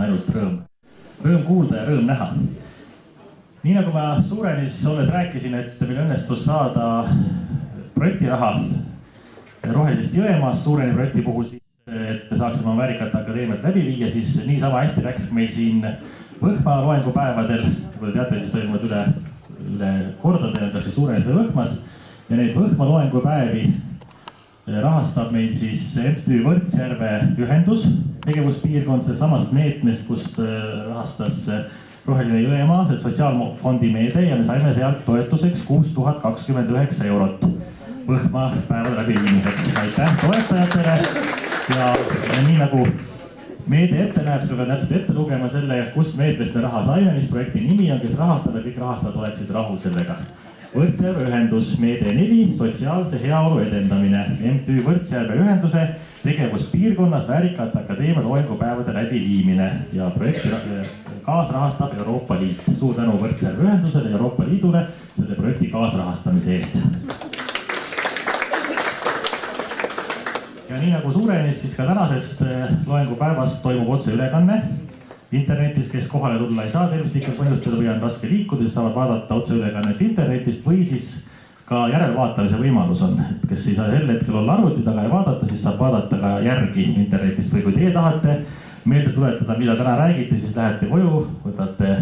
ainult rõõm kuulda ja rõõm näha. Nii nagu ma Suurenis olles rääkisin, et meil õnnestus saada projektiraha Rohelisest Jõemaast Suureni projekti puhul, siis, et me saaksime väärikate akadeemiat läbi viia, siis niisama hästi läks meil siin Võhma loengupäevadel, kui te teate, siis toimuvad üle kordadel, kas siis Suurenis või Võhmas, ja neid Võhma loengupäevi rahastab meil siis MTÜ Võrtsjärve ühendus, tegevuspiirkond samast meetmest, kust rahastas Roheline Jõemaa, see sotsiaalfondi meede, ja me saime sealt toetuseks 6029 eurot Võhma päevade läbiviimiseks. Aitäh toetajatele ja nii nagu meede ette näeb, seda peab täpselt ette lugema selle, kus meetmest me raha saime, mis projekti nimi on, kes rahastab ja kõik rahastajad oleksid rahul sellega. Võrtsjärve ühendus meede 4, sotsiaalse heaolu edendamine, MTÜ Võrtsjärve ühenduse tegevuspiirkonnas väärikate akadeemia loengupäevade läbiviimine ja projekti kaasrahastab Euroopa Liit. Suur tänu Võrtsjärve ühendusele ja Euroopa Liidule selle projekti kaasrahastamise eest. Ja nii nagu Suurenis, siis ka tänasest loengupäevast toimub otseülekanne internetis, kes kohale tulla ei saa tervislikel põhjustel või on raske liikuda, siis saavad vaadata otseülekannet internetist või siis ka järelvaatamise võimalus on, et kes ei saa sel hetkel olla arvuti taga ja vaadata, siis saab vaadata ka järgi internetist või kui teie tahate meelde tuletada, mida täna räägite, siis lähete koju, võtate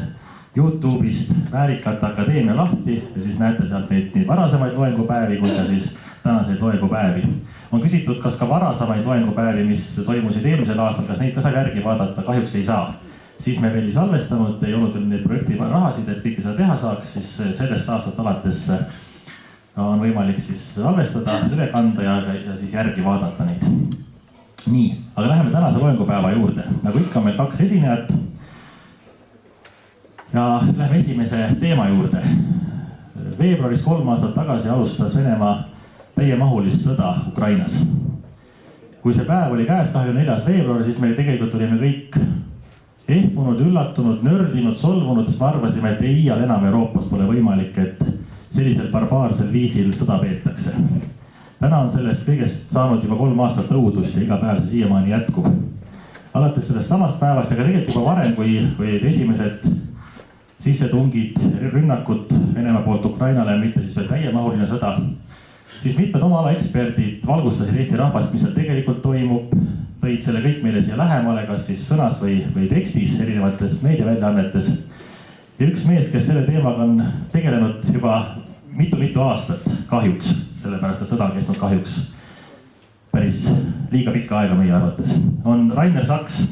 YouTube'ist Väärikate Akadeemia lahti ja siis näete sealt neid nii varasemaid loengupäevi kui ka siis tänaseid loengupäevi. On küsitud, kas ka varasemaid loengupäevi, mis toimusid eelmisel aastal, kas neid ka saab järgi vaadata, kahjuks ei saa. Siis me veel ei salvestanud, ei olnud neid projekti rahasid, et kõike seda teha saaks, siis sellest aastast alates on võimalik siis salvestada, üle kanda ja siis järgi vaadata neid. Nii, aga läheme tänase loengupäeva juurde. Nagu ikka on meil 2 esinejat. Ja läheme esimese teema juurde. Veebruaris 3 aastat tagasi alustas Venemaa täiemahulist sõda Ukrainas. Kui see päev oli käes 24. veebruar, siis me tegelikult olime kõik ehmunud, üllatunud, nördinud, solvunud, sest me arvasime, et ei iial enam Euroopas pole võimalik, et sellisel barbaarsel viisil sõda peetakse. Täna on sellest kõigest saanud juba 3 aastat õudust ja iga päev see siiamaani jätkub. Alates sellest samast päevast ja ka tegelikult juba varem, kui esimesed sissetungid, rünnakud Venemaa poolt Ukrainale, mitte siis veel täiemahuline sõda, siis mitmed oma alaeksperdid valgustasid Eesti rahvast, mis seal tegelikult toimub, tõid selle kõik meile siia lähemale, kas siis sõnas või tekstis erinevates meediaväljaannetes. Ja üks mees, kes selle teemaga on tegelenud juba mitu aastat kahjuks, sellepärast et sõda on kestnud kahjuks päris liiga pikka aega meie arvates, on Rainer Saks.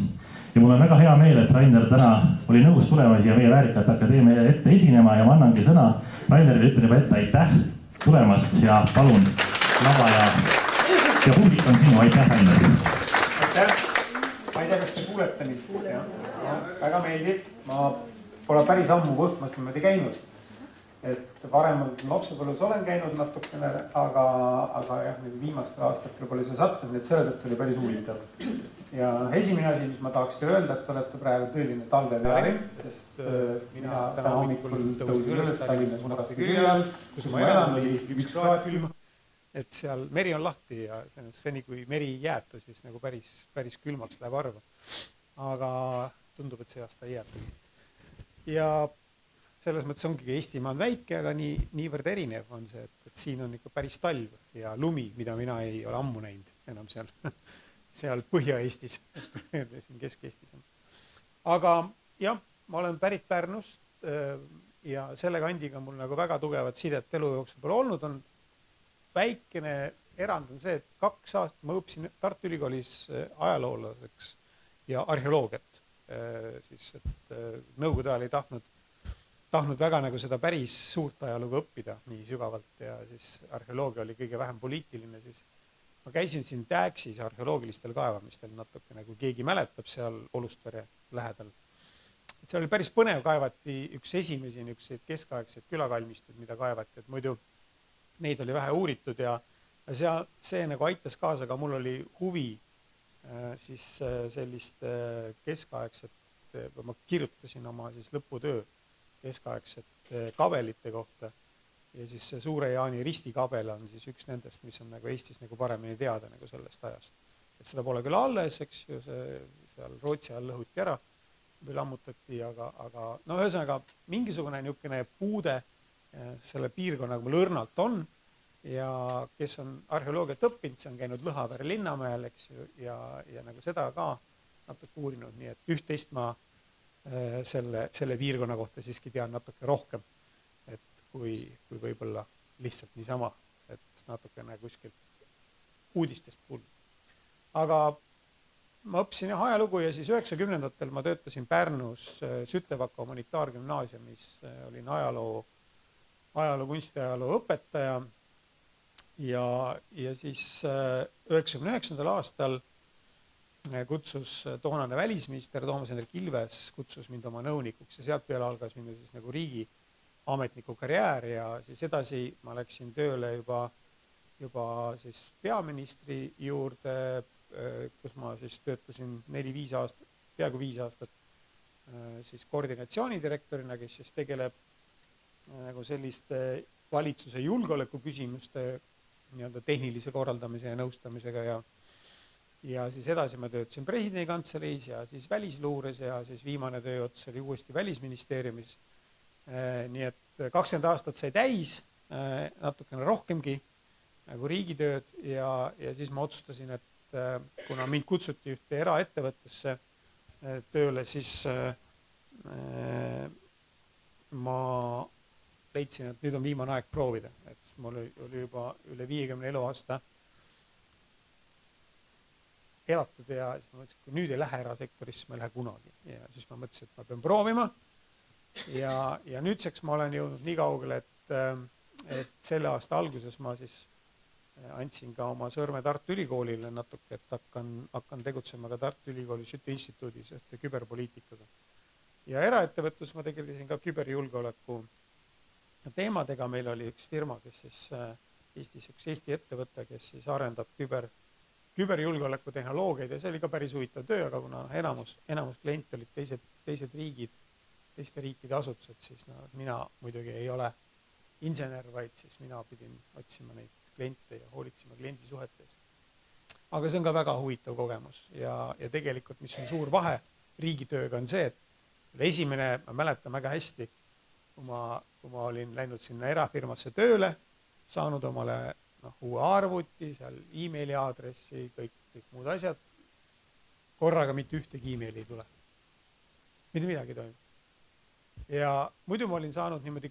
Ja mul on väga hea meel, et Rainer täna oli nõus tulema siia meie Väärikate Akadeemia ette esinema ja ma annangi sõna Rainerile, ütlen juba ette aitäh tulemast ja palun lava ja publik on sinu, aitäh Rainer. Aitäh, ma ei tea, kas te kuulete mind, väga meeldib, ma pole päris ammu Võhmas niimoodi käinud, et varem lapsepõllus olen käinud natukene, aga jah, viimastel aastatel pole see sattunud, et selle tõttu oli päris huvitav. Ja esimene asi, mis ma tahaks teile öelda, et olete praegu tõeline talvevärim, sest mina täna hommikul tõusin üles Tallinnas Munaste külje all, kus ma elan, oli 1 kraad külma. Et seal meri on lahti ja seni kui meri ei jäätu, siis nagu päris külmaks läheb arva. Aga tundub, et see aasta ei jäätu. Ja selles mõttes ongi Eestimaa on väike, aga niivõrd erinev on see, et siin on ikka päris talv ja lumi, mida mina ei ole ammu näinud enam seal Põhja-Eestis, siin Kesk-Eestis on. Aga jah, ma olen pärit Pärnust ja selle kandiga mul nagu väga tugevat sidet elu jooksul pole olnud. On väikene erand on see, et 2 aastat ma õppisin Tartu Ülikoolis ajaloolaseks ja arheoloogiat. Siis, et nõukogude ajal ei tahtnud väga nagu seda päris suurt ajalugu õppida nii sügavalt ja siis arheoloogia oli kõige vähem poliitiline, siis ma käisin siin Tääksis arheoloogilistel kaevamistel natuke, nagu keegi mäletab seal Olustvere lähedal. Et seal oli päris põnev, kaevati üks esimesi keskaegseid külakalmistuid, mida kaevati, et muidu neid oli vähe uuritud ja see nagu aitas kaasa, aga mul oli huvi siis sellist keskaegset, ma kirjutasin oma siis lõputöö keskaegset kabelite kohta ja siis see Suure Jaani ristikabel on siis üks nendest, mis on nagu Eestis nagu paremini teada nagu sellest ajast. Et seda pole küll alles, eks ju, see seal Rootsi all lõhuti ära või lammutati, aga no ühesõnaga mingisugune niisugune puude selle piirkonnaga mul õrnalt on ja kes on arheoloogiat õppinud, see on käinud Lõhavere linnamäel, eks ju, ja nagu seda ka natuke uurinud, nii et üht-teist ma selle piirkonna kohta siiski tean natuke rohkem, et kui võib-olla lihtsalt niisama, et natukene kuskilt uudistest kuulda. Aga ma õppisin ajalugu ja siis 90-ndatel ma töötasin Pärnus Sütevaka humanitaargümnaasiumis, olin ajaloo, kunstiajaloo õpetaja ja siis 99. aastal kutsus toonane välisminister Toomas Hendrik Ilves kutsus mind oma nõunikuks ja sealt peale algas minu siis nagu riigiametniku karjäär ja siis edasi ma läksin tööle juba siis peaministri juurde, kus ma siis töötasin 4-5 aastat, peaaegu 5 aastat siis koordinatsioonidirektorina, kes siis tegeleb nagu selliste valitsuse julgeoleku küsimuste nii-öelda tehnilise korraldamise ja nõustamisega ja siis edasi ma töötasin presidendi kantseleis ja siis välisluures ja siis viimane tööots oli uuesti välisministeeriumis. Nii et 20 aastat sai täis, natukene rohkemgi nagu riigitööd ja siis ma otsustasin, et kuna mind kutsuti ühte eraettevõttesse tööle, siis ma leidsin, et nüüd on viimane aeg proovida, et mul oli juba üle 50 eluaasta elatud ja siis ma mõtlesin, et kui nüüd ei lähe erasektorisse, ma ei lähe kunagi. Ja siis ma mõtlesin, et ma pean proovima. Ja nüüdseks ma olen jõudnud nii kaugele, et selle aasta alguses ma siis andsin ka oma sõrme Tartu Ülikoolile natuke, et hakkan tegutsema ka Tartu Ülikooli Süte instituudis küberpoliitikaga. Ja eraettevõtlus ma tegelesin ka küberjulgeoleku teemadega. Meil oli üks firma, kes siis Eesti ettevõte, kes siis arendab küberjulgeoleku tehnoloogiaid ja see oli ka päris huvitav töö, aga kuna enamus kliente olid teised riigid, teiste riikide asutused, siis mina muidugi ei ole insener, vaid siis mina pidin otsima neid kliente ja hoolitsema kliendi suhetest. Aga see on ka väga huvitav kogemus ja tegelikult, mis on suur vahe riigitööga on see, et esimene, ma mäletan väga hästi, kui ma olin läinud sinna erafirmasse tööle, saanud omale uue arvuti, seal e-maili aadressi, kõik muud asjad. Korraga mitte ühtegi e-maili ei tule. Mitte midagi toimub. Ja muidu ma olin saanud niimoodi,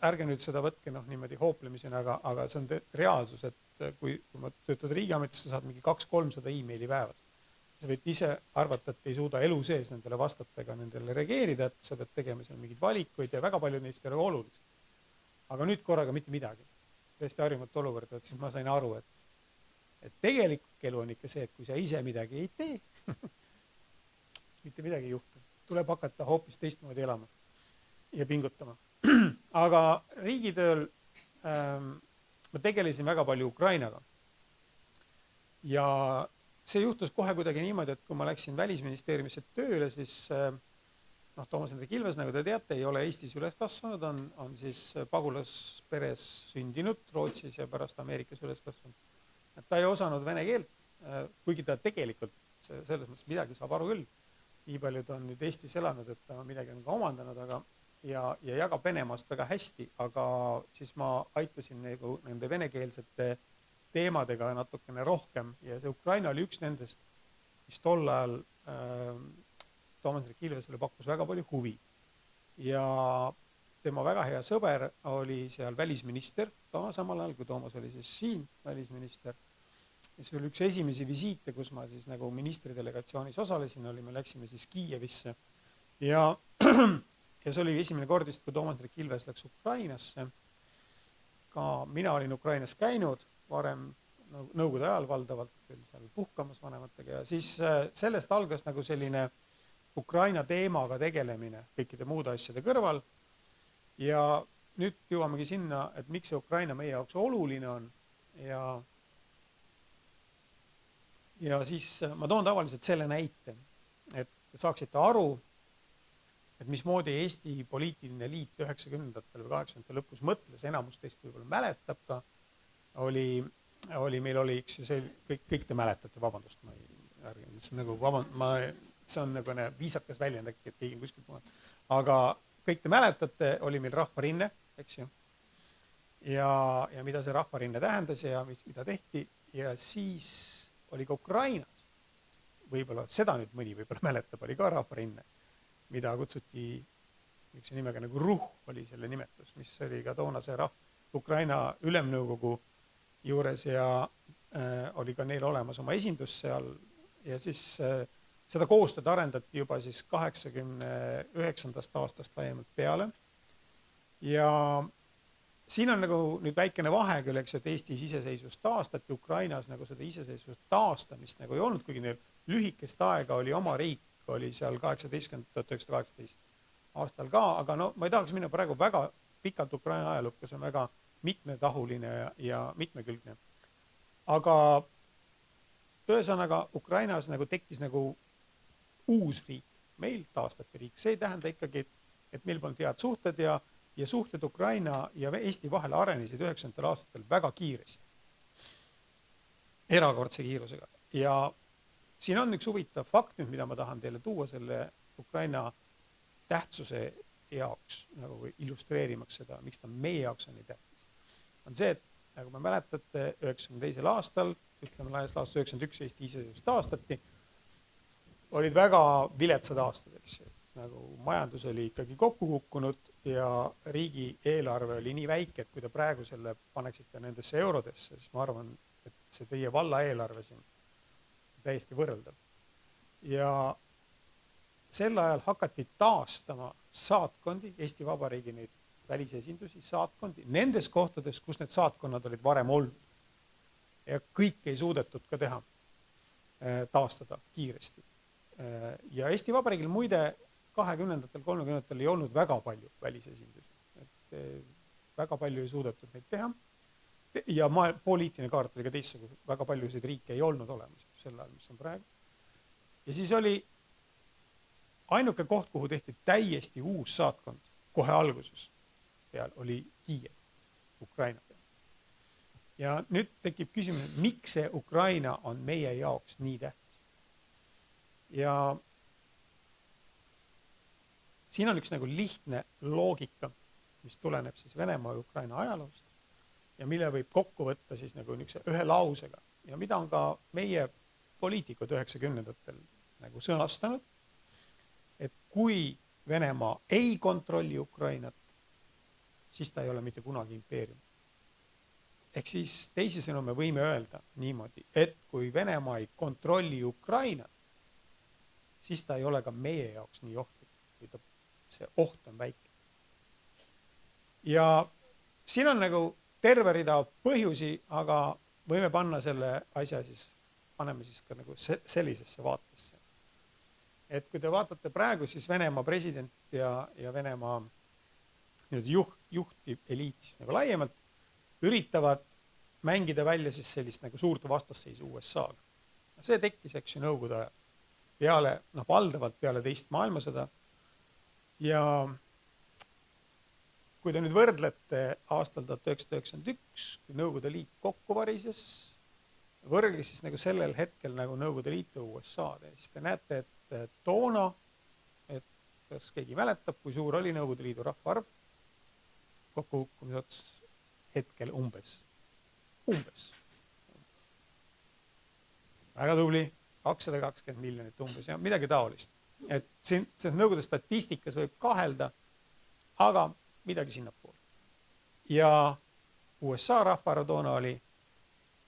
ärge nüüd seda võtke niimoodi hooplemisena, aga see on reaalsus, et kui ma töötad riigiametis, sa saad mingi 200-300 e-maili päevas. Sa võid ise arvata, et ei suuda elu sees nendele vastata ega nendele reageerida, et sa pead tegema seal mingid valikuid ja väga palju neist ei ole olulised. Aga nüüd korraga mitte midagi. Tõesti harjumatu olukorda, et siis ma sain aru, et tegelikult elu on ikka see, et kui sa ise midagi ei tee, siis mitte midagi ei juhtu. Tuleb hakata hoopis teistmoodi elama ja pingutama. Aga riigitööl ma tegelesin väga palju Ukrainaga. Ja see juhtus kohe kuidagi niimoodi, et kui ma läksin välisministeeriumisse tööle, siis Toomas Hendrik Ilves, nagu te teate, ei ole Eestis üles kasvanud, on siis pagulasperes sündinud Rootsis ja pärast Ameerikas üles kasvanud. Ta ei osanud vene keelt, kuigi ta tegelikult selles mõttes midagi saab aru küll. Nii palju ta on nüüd Eestis elanud, et ta midagi on ka omandanud ja jagab Venemaast väga hästi, aga siis ma aitasin nende venekeelsete teemadega natukene rohkem ja see Ukraina oli üks nendest, mis tol ajal Toomas Hendrik Ilvesele pakkus väga palju huvi ja tema väga hea sõber oli seal välisminister ka samal ajal, kui Toomas oli siis siin välisminister. Ja see oli üks esimesi visiite, kus ma siis nagu ministri delegatsioonis osalesin, me läksime siis Kiievisse ja see oli esimene kordist, kui Toomas Hendrik Ilves läks Ukrainasse. Ka mina olin Ukrainas käinud varem nõukogude ajal valdavalt seal puhkamas vanematega ja siis sellest algas nagu selline Ukraina teemaga tegelemine kõikide muude asjade kõrval. Ja nüüd jõuamegi sinna, et miks see Ukraina meie jaoks oluline on. Ja siis ma toon tavaliselt selle näite, et saaksite aru, et mismoodi Eesti poliitiline liit 90-ndatel või 80-ndatel lõpus mõtles, enamus teist võib-olla mäletab ka, meil oli, eks see kõik te mäletate, vabandust, ma see on nagu viisakas väljend äkki, et keegi on kuskilt maha. Aga kõik te mäletate, oli meil rahvarinne, eks ju. Ja mida see rahvarinne tähendas ja mida tehti. Ja siis oli ka Ukrainas, võib-olla seda nüüd mõni võib-olla mäletab, oli ka rahvarinne, mida kutsuti üks nimega nagu RUH oli selle nimetus, mis oli ka toonase Ukraina ülemnõukogu juures ja oli ka neil olemas oma esindus seal ja siis seda koostööd arendati juba siis 89. aastast laiemalt peale. Ja siin on nagu nüüd väikene vahe küll, eks, et Eestis iseseisvust taastati, Ukrainas nagu seda iseseisvust taastamist nagu ei olnud, kuigi neil lühikest aega oli oma riik, oli seal 1918 aastal ka, aga no ma ei tahaks minna praegu väga pikalt Ukraina ajalukku, see on väga mitmetahuline ja mitmekülgne. Aga ühesõnaga Ukrainas nagu tekkis nagu uus riik, meil taastati riik, see ei tähenda ikkagi, et meil polnud head suhted ja suhted Ukraina ja Eesti vahel arenesid 90. aastatel väga kiiresti, erakordse kiirusega. Ja siin on üks huvitav fakt nüüd, mida ma tahan teile tuua selle Ukraina tähtsuse jaoks, nagu illustreerimaks seda, miks ta meie jaoks on nii tähtis. On see, et nagu me mäletate, 92. aastal, ütleme laias laastus 91 Eesti iseseisvust taastati, olid väga viletsad aastad, eks ju. Nagu majandus oli ikkagi kokku kukkunud ja riigi eelarve oli nii väike, et kui te praegu selle paneksite nendesse eurodesse, siis ma arvan, et see teie valla eelarve siin täiesti võrreldav. Ja sel ajal hakati taastama saatkondi, Eesti Vabariigi neid välisesindusi, saatkondi, nendes kohtades, kus need saatkonnad olid varem olnud. Ja kõik ei suudetud ka teha, taastada kiiresti. Ja Eesti Vabariigil muide 20. 30. ei olnud väga palju välisesindusi. Et väga palju ei suudetud neid teha. Ja poliitiline kaart oli ka teistsugune, väga paljusid riike ei olnud olemas sel ajal, mis on praegu. Ja siis oli ainuke koht, kuhu tehti täiesti uus saatkond kohe alguses peal, oli Kiiev, Ukraina peal. Ja nüüd tekib küsimus, miks see Ukraina on meie jaoks nii tähtis. Ja siin on üks nagu lihtne loogika, mis tuleneb siis Venemaa ja Ukraina ajaloost ja mille võib kokku võtta siis nagu ühe lausega ja mida on ka meie poliitikud 90-ndatel nagu sõnastanud, et kui Venemaa ei kontrolli Ukrainat, siis ta ei ole mitte kunagi impeerium. Ehk siis teisisõnu me võime öelda niimoodi, et kui Venemaa ei kontrolli Ukrainat, siis ta ei ole ka meie jaoks nii ohtlik, kui see oht on väike. Ja siin on nagu terve rida põhjusi, aga võime panna selle asja siis, paneme siis ka nagu sellisesse vaatesse. Et kui te vaatate praegu, siis Venemaa president ja Venemaa nüüd juhtiv eliit siis nagu laiemalt üritavad mängida välja siis sellist nagu suurt vastasseisu USA-ga. See tekkis, eks ju, nõukogude ajal peale, valdavalt peale teist maailmasõda. Ja kui te nüüd võrdlete aastal 1991, kui Nõukogude Liit kokku varises, võrrelge siis nagu sellel hetkel nagu Nõukogude Liitu USA-d, siis te näete, et toona, et kas keegi mäletab, kui suur oli Nõukogude Liidu rahvaarv, kokkukukkumise hetkel umbes. Väga tubli, 220 miljonit umbes ja midagi taolist. Et siin Nõukogude statistikas võib kahelda, aga midagi sinnapoole. Ja USA rahvaarv toona oli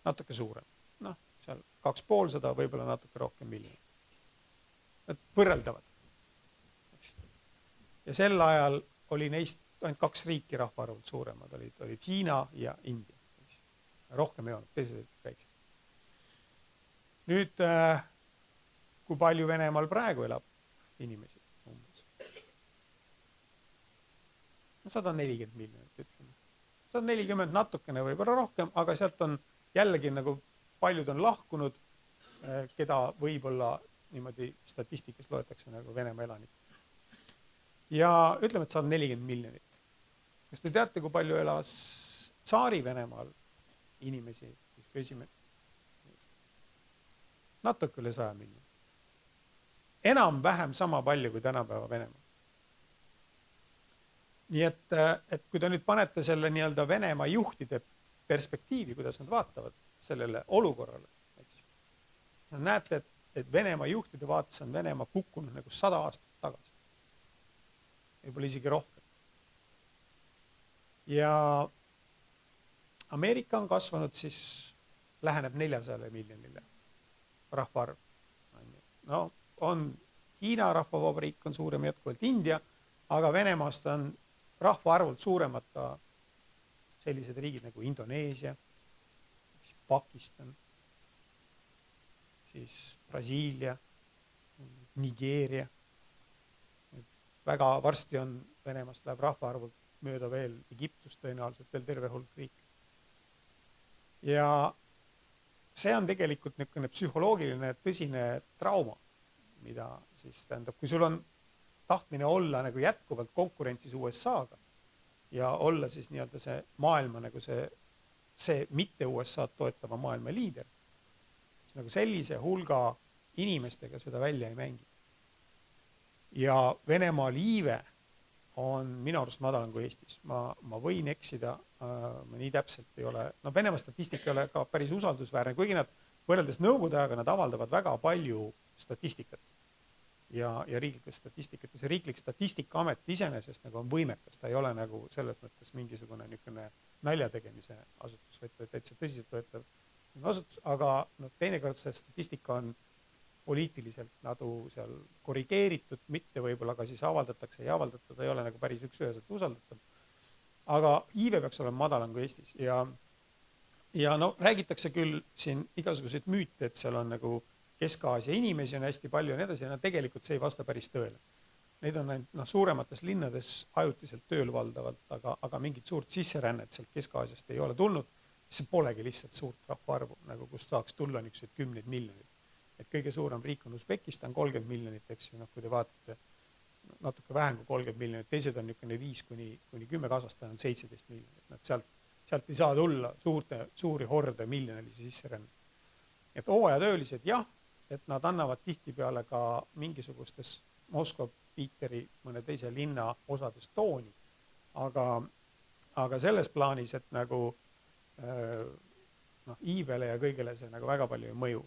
natuke suurem. Seal 250, võib-olla natuke rohkem miljonit. Nad võrreldavad. Ja sel ajal oli neist ainult 2 riiki rahvaarvult suuremad, olid Hiina ja India. Rohkem ei olnud, teised väiksed. Nüüd, kui palju Venemaal praegu elab inimesi umbes? 140 miljonit, ütleme. 140 natukene võib-olla rohkem, aga sealt on jällegi nagu paljud on lahkunud, keda võib-olla niimoodi statistikas loetakse nagu Venemaa elanik. Ja ütleme, et 140 miljonit. Kas te teate, kui palju elas Tsaari Venemaal inimesi? Natuke üle 100 miljonit. enam-vähem sama palju kui tänapäeva Venemaa. Nii et kui te nüüd panete selle nii-öelda Venemaa juhtide perspektiivi, kuidas nad vaatavad sellele olukorrale, eks. Näete, et Venemaa juhtide vaates on Venemaa kukkunud nagu 100 aastat tagasi. Võib-olla isegi rohkem. Ja Ameerika on kasvanud siis, läheneb 400 miljonile rahvaarv. No on Hiina rahvavabariik on suurem jätkuvalt India, aga Venemaast on rahvaarvult suuremad ka sellised riigid nagu Indoneesia, Pakistan, siis Brasiilia, Nigeeria. Väga varsti on Venemaast läheb rahvaarvult mööda veel Egiptust tõenäoliselt veel terve hulk riik. Ja see on tegelikult niisugune psühholoogiline tõsine trauma, mida siis tähendab, kui sul on tahtmine olla nagu jätkuvalt konkurentsis USA-ga ja olla siis nii-öelda see maailma nagu see mitte USA-d toetava maailma liider, siis nagu sellise hulga inimestega seda välja ei mängi. Ja Venemaal iive on minu arust madalam kui Eestis. Ma võin eksida, ma nii täpselt ei ole. No Venemaa statistika ei ole ka päris usaldusväärne, kuigi nad võrreldes Nõukogude ajaga nad avaldavad väga palju statistikat ja riiklikku statistikat. Ja see riiklik statistikaamet iseenesest nagu on võimekas. Ta ei ole nagu selles mõttes mingisugune niisugune naljategemise asutus, vaid täitsa tõsiselt võetav asutus, aga teinekord see statistika on poliitiliselt nagu seal korrigeeritud, mitte võib-olla ka siis avaldatakse ja avaldatud, ei ole nagu päris üksüheselt usaldatav. Aga iive peaks olema madalam kui Eestis ja no räägitakse küll siin igasuguseid müüte, et seal on nagu Kesk-Aasia inimesi on hästi palju ja nii edasi ja tegelikult see ei vasta päris tõele. Neid on ainult suuremates linnades ajutiselt tööl valdavalt, aga mingit suurt sisserännet sealt Kesk-Aasiast ei ole tulnud. See polegi lihtsalt suurt rahvaarvu, nagu kust saaks tulla niisugused 10 miljonid. Et kõige suurem riik on Usbekistan, 30 miljonit, eks ju, kui te vaatate natuke vähem kui 30 miljonit, teised on niisugune 5 kuni 10 Kasahstan on 17 miljonit. Sealt ei saa tulla suuri horde miljonilisi sisseränne. Et hooajatöölised jah, et nad annavad tihtipeale ka mingisugustes Moskva, Piiteri, mõne teise linna osades tooni, aga selles plaanis, et nagu iivele ja kõigele see nagu väga palju ei mõju.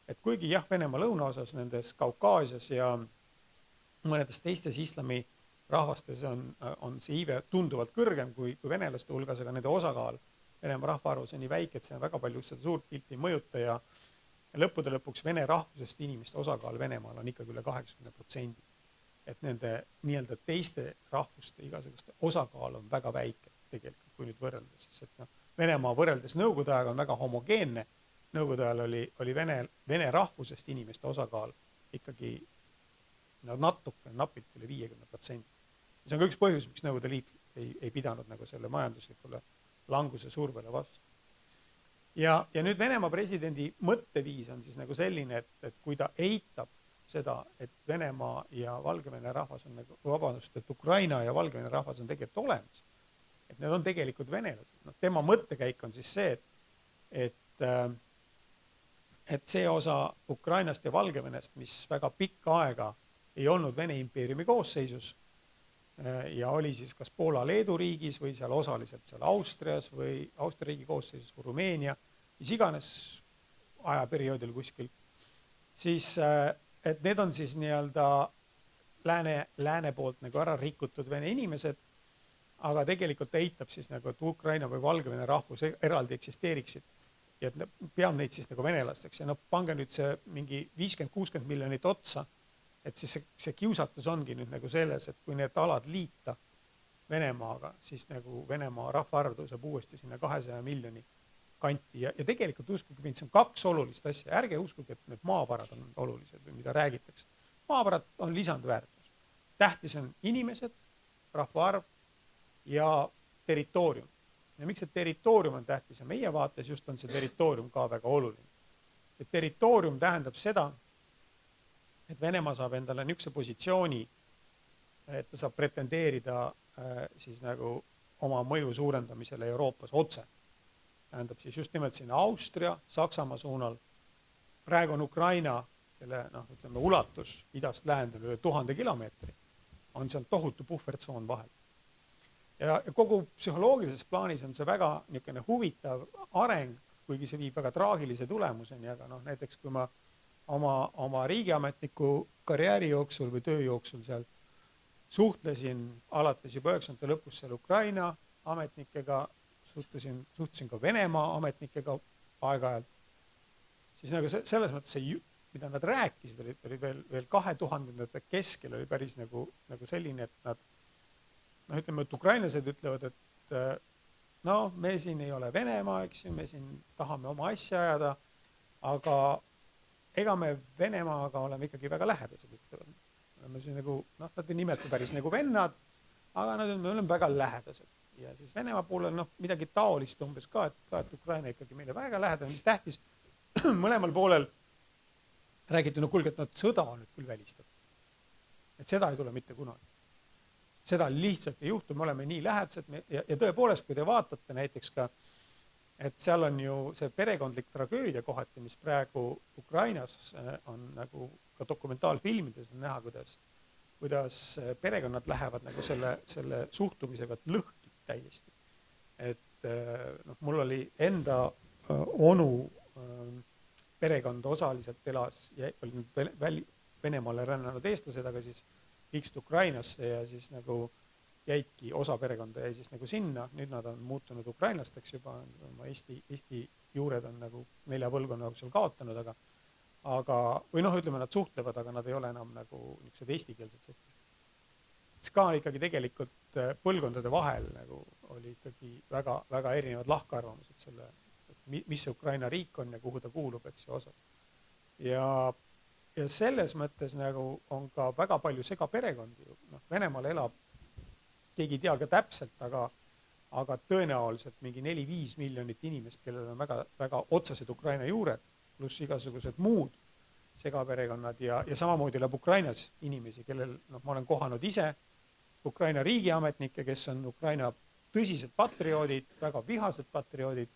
Et kuigi jah, Venemaa lõunaosas, nendes Kaukaasias ja mõnedes teistes islami rahvastes on see iive tunduvalt kõrgem kui venelaste hulgas, aga nende osakaal Venemaa rahvaarvus on nii väike, et see on väga palju seda suurt pilti mõjuta ja lõppude lõpuks vene rahvusest inimeste osakaal Venemaal on ikkagi üle 80%. Et nende nii-öelda teiste rahvuste igasuguste osakaal on väga väike tegelikult, kui nüüd võrreldes. Venemaa võrreldes Nõukogude ajaga on väga homogeenne. Nõukogude ajal oli vene rahvusest inimeste osakaal ikkagi natuke napilt üle 50%. See on ka üks põhjus, miks Nõukogude Liit ei pidanud nagu selle majanduslikule languse survele vastu. Ja nüüd Venemaa presidendi mõtteviis on siis nagu selline, et kui ta eitab seda, et Venemaa ja Valgevene rahvas on nagu, vabandust, et Ukraina ja Valgevene rahvas on tegelikult olemas, et need on tegelikult venelased. Tema mõttekäik on siis see, et see osa Ukrainast ja Valgevenest, mis väga pikka aega ei olnud Vene impeeriumi koosseisus ja oli siis kas Poola-Leedu riigis või seal osaliselt seal Austrias või Austria riigi koosseisus või Rumeenia, mis iganes ajaperioodil kuskil, siis et need on siis nii-öelda lääne poolt nagu ära rikutud vene inimesed, aga tegelikult eitab siis nagu, et Ukraina või Valgevene rahvus eraldi eksisteeriksid ja et peab neid siis nagu venelasteks ja pange nüüd see mingi 50-60 miljonit otsa, et siis see kiusatus ongi nüüd nagu selles, et kui need alad liita Venemaaga, siis nagu Venemaa rahvaarv tõuseb uuesti sinna 200 miljoni kanti ja tegelikult uskuge mind, see on kaks olulist asja. Ärge uskuge, et need maavarad on olulised või mida räägitakse. Maavarad on lisandväärtus. Tähtis on inimesed, rahvaarv ja territoorium. Ja miks see territoorium on tähtis ja meie vaates just on see territoorium ka väga oluline. Et territoorium tähendab seda, et Venemaa saab endale niisuguse positsiooni, et ta saab pretendeerida siis nagu oma mõju suurendamisele Euroopas otse. Tähendab siis just nimelt sinna Austria, Saksamaa suunal. Praegu on Ukraina kelle ütleme, ulatus idast läände üle 1000 kilomeetri, on seal tohutu puhvertsoon vahel. Ja kogu psühholoogilises plaanis on see väga niisugune huvitav areng, kuigi see viib väga traagilise tulemuseni, aga näiteks kui ma oma riigiametniku karjääri jooksul või töö jooksul seal suhtlesin alates juba 90. lõpus seal Ukraina ametnikega, suhtlesin ka Venemaa ametnikega aeg-ajalt, siis nagu selles mõttes see, mida nad rääkisid, oli veel 2000-ndate keskel oli päris nagu selline, et nad ütleme, et ukrainlased ütlevad, et me siin ei ole Venemaa, eks ju, me siin tahame oma asja ajada, aga ega me Venemaaga oleme ikkagi väga lähedased, ütlevad. Me siin nagu, nad ei nimeta päris nagu vennad, aga me oleme väga lähedased. Ja siis Venemaa poolel midagi taolist umbes ka, et Ukraina ikkagi meile väga lähedane, mis tähtis, mõlemal poolel räägiti, kuulge, et sõda on nüüd küll välistab. Et seda ei tule mitte kunagi. Seda lihtsalt ei juhtu, me oleme nii lähedased ja tõepoolest, kui te vaatate näiteks ka, et seal on ju see perekondlik tragöödia kohati, mis praegu Ukrainas on nagu ka dokumentaalfilmides on näha, kuidas perekonnad lähevad nagu selle suhtumisega lõhki täiesti. Et mul oli enda onu perekond osaliselt elas, oli Venemaale rännanud eestlased, aga siis liiksid Ukrainasse ja siis nagu jäidki osa perekonda jäi siis nagu sinna. Nüüd nad on muutunud ukrainlasteks juba, Eesti juured on nagu 4 põlvkonna jooksul kaotanud, või ütleme, nad suhtlevad, aga nad ei ole enam nagu niisugused eestikeelsed suhted. siis ka ikkagi tegelikult põlvkondade vahel nagu oli ikkagi väga, väga erinevad lahkarvamused selle, mis see Ukraina riik on ja kuhu ta kuulub, eks ju osas. Ja selles mõttes nagu on ka väga palju segaperekondi. Venemaal elab, keegi ei tea ka täpselt, aga tõenäoliselt mingi 4-5 miljonit inimest, kellel on väga, väga otsesed Ukraina juured, pluss igasugused muud segaperekonnad ja samamoodi elab Ukrainas inimesi, kellel ma olen kohanud ise Ukraina riigiametnikke, kes on Ukraina tõsised patrioodid, väga vihased patrioodid,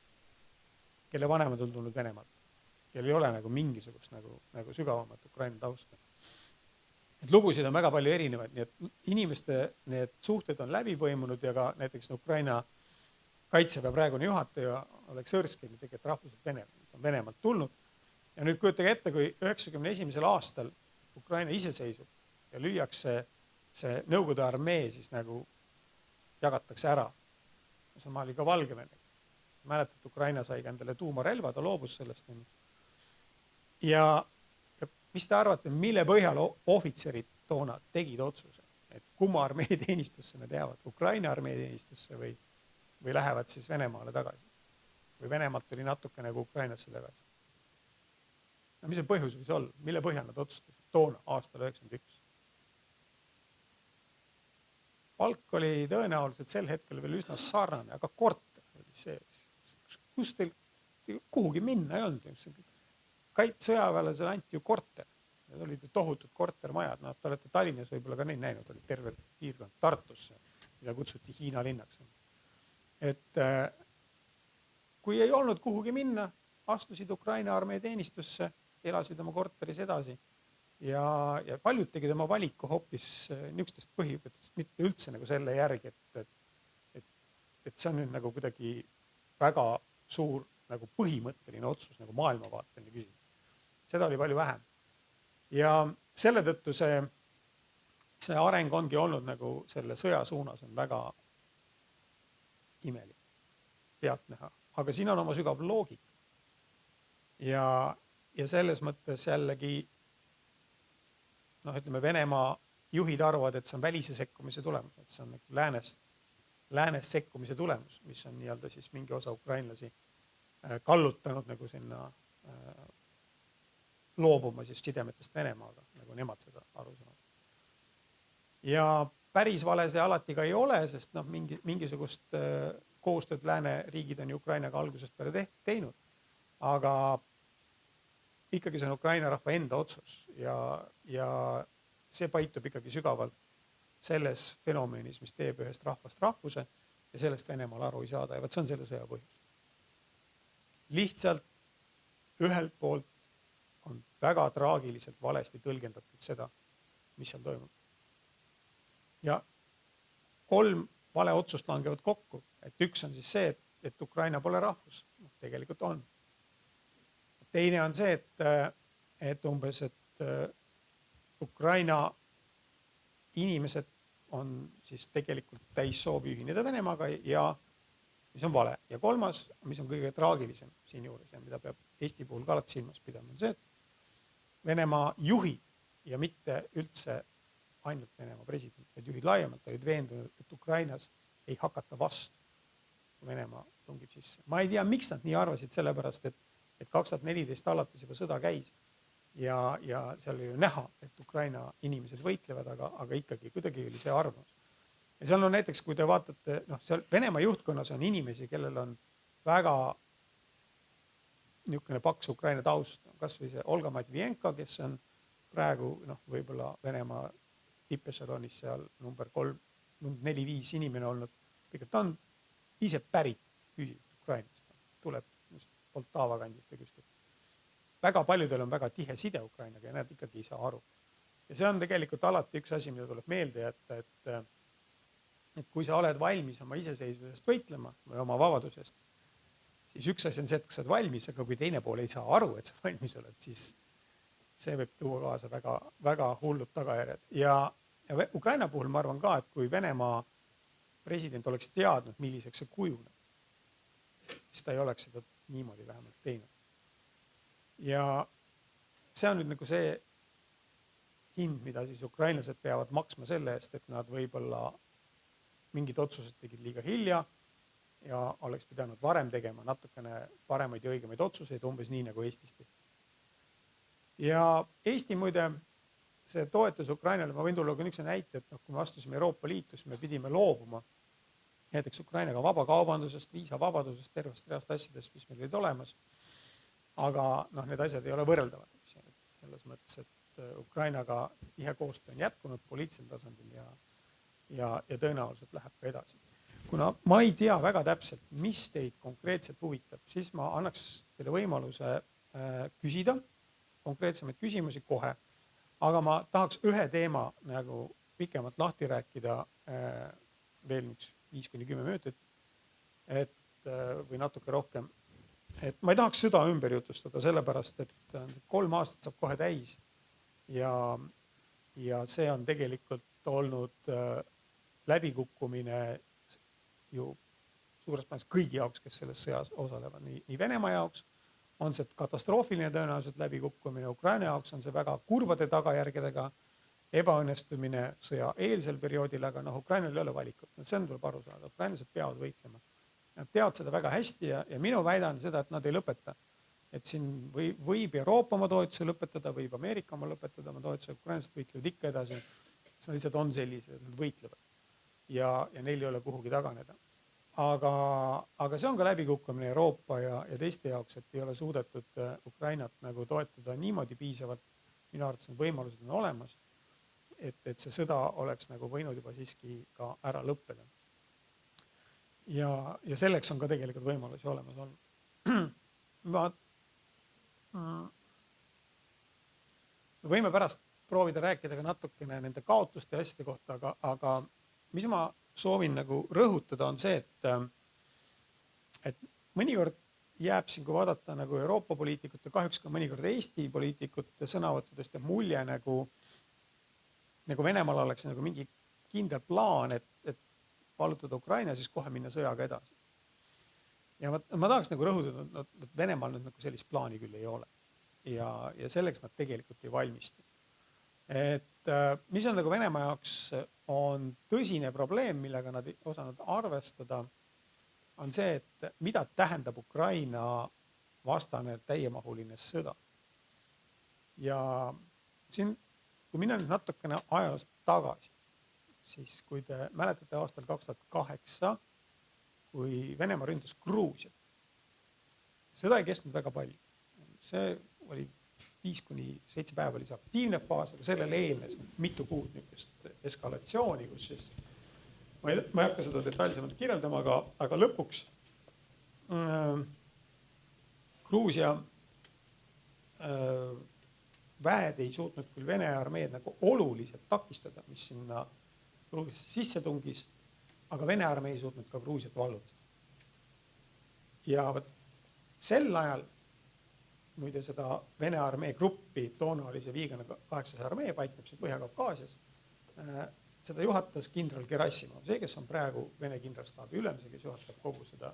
kelle vanemad on tulnud Venemaalt. Kel ei ole nagu mingisugust nagu sügavamat Ukraina tausta. Et lugusid on väga palju erinevaid, nii et inimeste need suhted on läbi põimunud ja ka näiteks Ukraina kaitseväe praegune juhataja Oleks Õrskin tegelikult rahvuselt Venemaalt tulnud. Ja nüüd kujutage ette, kui 91. aastal Ukraina iseseisub ja lüüakse see Nõukogude armee siis nagu jagatakse ära. Sama oli ka Valgevene. Mäletad, Ukraina sai endale tuumarelva, ta loobus sellest. Ja mis te arvate, mille põhjal ohvitserid toona tegid otsuse, et kumma armee teenistusse nad jäävad, Ukraina armee teenistusse või lähevad siis Venemaale tagasi? Või Venemaalt oli natuke nagu Ukrainasse tagasi? Mis see põhjus võis olla? Mille põhjal nad otsustasid toona aastal 91? Palk oli tõenäoliselt sel hetkel veel üsna sarnane, aga korter oli see. Kus teil kuhugi minna ei olnud? Sõjaväelasele anti ju korter. Need olid tohutud kortermajad. Te olete Tallinnas võib-olla ka neid näinud, oli terve piirkond Tartusse, mida kutsuti Hiina linnaks. Et kui ei olnud kuhugi minna, astusid Ukraina armee teenistusse, elasid oma korteris edasi ja paljud tegid oma valiku hoopis niisugustest põhimõttest, mitte üldse nagu selle järgi, et see on nüüd nagu kuidagi väga suur nagu põhimõtteline otsus, nagu maailmavaateline küsimus. Seda oli palju vähem. Ja selle tõttu see areng ongi olnud nagu selle sõja suunas on väga imelik pealt näha. Aga siin on oma sügav loogika. Ja selles mõttes jällegi, ütleme, Venemaa juhid arvavad, et see on välise sekkumise tulemus, et see on läänest sekkumise tulemus, mis on nii-öelda siis mingi osa ukrainlasi kallutanud nagu sinna loobuma siis sidemetest Venemaaga, nagu nemad seda aru saavad. Ja päris vale see alati ka ei ole, sest mingisugust koostööd lääne riigid on ju Ukrainaga algusest peale teinud. Aga ikkagi see on Ukraina rahva enda otsus ja see paitub ikkagi sügavalt selles fenomenis, mis teeb ühest rahvast rahvuse ja sellest Venemaal aru ei saada. Ja see on selle sõja põhjus. Lihtsalt ühelt poolt on väga traagiliselt valesti tõlgendatud seda, mis seal toimub. Ja 3 vale otsust langevad kokku, et üks on siis see, et Ukraina pole rahvus, tegelikult on. Teine on see, et umbes, et Ukraina inimesed on siis tegelikult täis soovi ühineda Venemaaga ja mis on vale. Ja 3, mis on kõige traagilisem siin juures ja mida peab Eesti puhul ka alati silmas pidama, on see, et Venemaa juhid ja mitte üldse ainult Venemaa president, vaid juhid laiemalt olid veendunud, et Ukrainas ei hakata vastu, kui Venemaa tungib sisse. Ma ei tea, miks nad nii arvasid, sellepärast, et 2014 alates juba sõda käis ja seal oli näha, et Ukraina inimesed võitlevad, aga ikkagi kuidagi oli see arvamus. Ja seal on näiteks, kui te vaatate, seal Venemaa juhtkonnas on inimesi, kellel on väga niisugune paks Ukraina taust, kas või see Olga Matvienko, kes on praegu võib-olla Venemaa tippešelonis seal number 3, 4-5 inimene olnud, ta on ise pärit füüsiliselt Ukrainast, tuleb Poltava kandist ja kuskilt. Väga paljudel on väga tihe side Ukrainaga ja nad ikkagi ei saa aru. Ja see on tegelikult alati üks asi, mida tuleb meelde jätta, et kui sa oled valmis oma iseseisvusest võitlema või oma vabadusest, siis üks asi on see, et kas sa oled valmis, aga kui teine pool ei saa aru, et sa valmis oled, siis see võib tuua kaasa väga, väga hullud tagajärjed. Ja Ukraina puhul ma arvan ka, et kui Venemaa president oleks teadnud, milliseks see kujuneb, siis ta ei oleks seda niimoodi vähemalt teinud. Ja see on nüüd nagu see hind, mida siis ukrainlased peavad maksma selle eest, et nad võib-olla mingid otsused tegid liiga hilja ja oleks pidanud varem tegema natukene paremaid ja õigemaid otsuseid, umbes nii nagu Eestis tehti. Ja Eesti muide, see toetus Ukrainale, ma võin tulla ka niisuguse näite, et kui me astusime Euroopa Liitu, siis me pidime loobuma näiteks Ukrainaga vabakaubandusest, viisavabadusest, tervest reast asjadest, mis meil olid olemas. Aga need asjad ei ole võrreldavad. Selles mõttes, et Ukrainaga tihe koostöö on jätkunud poliitilisel tasandil ja tõenäoliselt läheb ka edasi. Kuna ma ei tea väga täpselt, mis teid konkreetselt huvitab, siis ma annaks teile võimaluse küsida konkreetsemaid küsimusi kohe. Aga ma tahaks ühe teema nagu pikemalt lahti rääkida veel 5-10 minutit või natuke rohkem. Et ma ei tahaks süda ümber jutustada, sellepärast, et 3 aastat saab kohe täis ja see on tegelikult olnud läbikukkumine ju suures plaanis kõigi jaoks, kes selles sõjas osalevad. Nii Venemaa jaoks on see katastroofiline tõenäoliselt läbikukkumine, Ukraina jaoks on see väga kurvade tagajärgedega ebaõnnestumine sõja eelsel perioodil, aga Ukrainal ei ole valikut. See on tuleb aru saada, ukrainlased peavad võitlema. Nad teavad seda väga hästi ja minu väidan seda, et nad ei lõpeta. Et siin võib Euroopa oma toetuse lõpetada, võib Ameerika oma lõpetada oma toetuse, ukrainlased võitlevad ikka edasi. Nad lihtsalt on sellised, nad võitlevad ja neil ei ole kuhugi taganeda. Aga see on ka läbikukkumine Euroopa ja teiste jaoks, et ei ole suudetud Ukrainat nagu toetada niimoodi piisavalt. Minu arvates need võimalused on olemas, et see sõda oleks nagu võinud juba siiski ka ära lõppeda. Ja selleks on ka tegelikult võimalusi olemas olnud. Me võime pärast proovida rääkida ka natukene nende kaotuste ja asjade kohta, aga mis ma soovin nagu rõhutada on see, et mõnikord jääb siin, kui vaadata nagu Euroopa poliitikute, kahjuks ka mõnikord Eesti poliitikute sõnavõttudest ja mulje nagu Venemaal oleks nagu mingi kindel plaan, et vallutada Ukraina, siis kohe minna sõjaga edasi. Ja ma tahaks nagu rõhutada, et Venemaal nüüd nagu sellist plaani küll ei ole. Ja selleks nad tegelikult ei valmistu. Et mis on nagu Venemaa jaoks on tõsine probleem, millega nad ei osanud arvestada, on see, et mida tähendab Ukraina vastane täiemahuline sõda. Ja siin, kui minna nüüd natukene ajaloost tagasi, siis kui te mäletate aastal 2008, kui Venemaa ründas Gruusiat, sõda ei kestnud väga palju. See oli 5-7 päeva oli see aktiivne faas, aga sellele eelnes mitu kuud niisugust eskalatsiooni, kus siis, ma ei hakka seda detailsemalt kirjeldama, aga lõpuks Gruusia väed ei suutnud küll Vene armeed nagu oluliselt takistada, mis sinna Gruusiasse sisse tungis, aga Vene armee ei suutnud ka Gruusiat vallutada. Ja sel ajal, muide seda Vene armee gruppi, toona oli see Viigana 800 armee, paikneb siin Põhja-Kaukaasias, seda juhatas kindral Gerassimov, see, kes on praegu Vene kindralstaabi ülem, see, kes juhatab kogu seda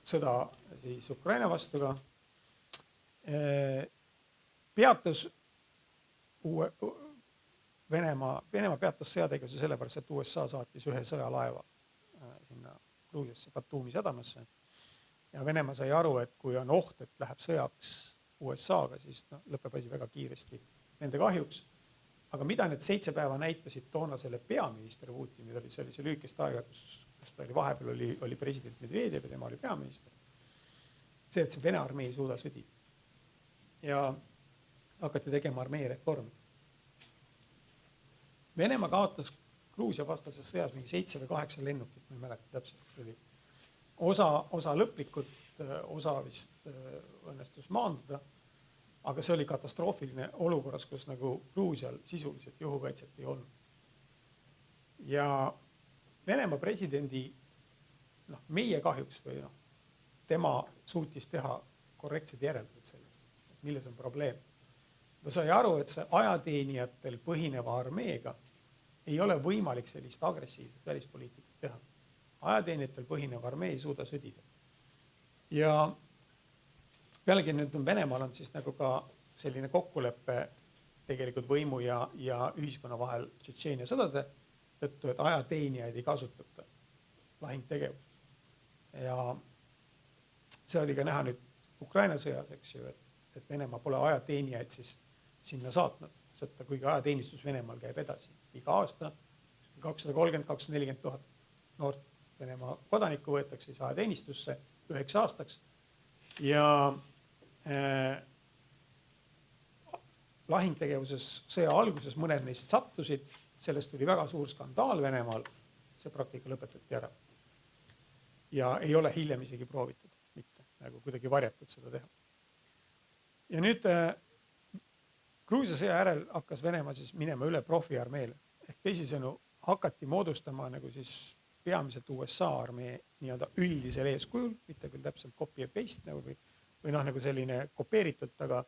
sõda siis Ukraina vastu ka. Peatas Venemaa peatas sõjategevuse sellepärast, et USA saatis ühe sõjalaeva sinna Gruusiasse, Batumi sadamasse. Ja Venemaa sai aru, et kui on oht, et läheb sõjaks USA-ga, siis lõpeb asi väga kiiresti nende kahjuks. Aga mida need 7 päeva näitasid toona selle peaminister Putin, mida oli sellise lühikest aega, kus ta oli vahepeal oli president Medvedev ja tema oli peaminister. See, et see Vene armee ei suuda sõdida. Ja hakati tegema armee reformi. Venemaa kaotas Gruusia vastases sõjas mingi 7 või 8 lennukit, ma ei mäleta täpselt. Osa lõplikult, osa vist õnnestus maanduda, aga see oli katastroofiline olukorras, kus nagu Gruusial sisuliselt juhukaitset ei olnud. Ja Venemaa presidendi, meie kahjuks või tema suutis teha korrektsed järeldused sellest, milles on probleem. Ta sai aru, et see ajateenijatel põhineva armeega ei ole võimalik sellist agressiivset välispoliitikat teha. Ajateenijatel põhineva armee ei suuda sõdida. Ja pealegi nüüd Venemaal on siis nagu ka selline kokkulepe tegelikult võimu ja ühiskonna vahel Tšetšeenia sõdade tõttu, et ajateenijaid ei kasutata lahingtegevus. Ja see oli ka näha nüüd Ukraina sõjas, eks ju, et Venemaa pole ajateenijaid siis sinna saatnud, sõtta, kuigi ajateenistus Venemaal käib edasi. Iga aasta 230-240 000 noort Venemaa kodanikku võetakse siis ajateenistusse 9 aastaks. Ja lahingtegevuses sõja alguses mõned neist sattusid, sellest tuli väga suur skandaal Venemaal, see praktika lõpetati ära. Ja ei ole hiljem isegi proovitud, mitte nagu kuidagi varjatud seda teha. Ja nüüd Gruusia sõja järel hakkas Venemaa siis minema üle profiarmeele. Ehk teisisõnu hakati moodustama nagu siis peamiselt USA armee nii-öelda üldisel eeskujul, mitte küll täpselt copy ja paste nagu või nagu selline kopeeritud, aga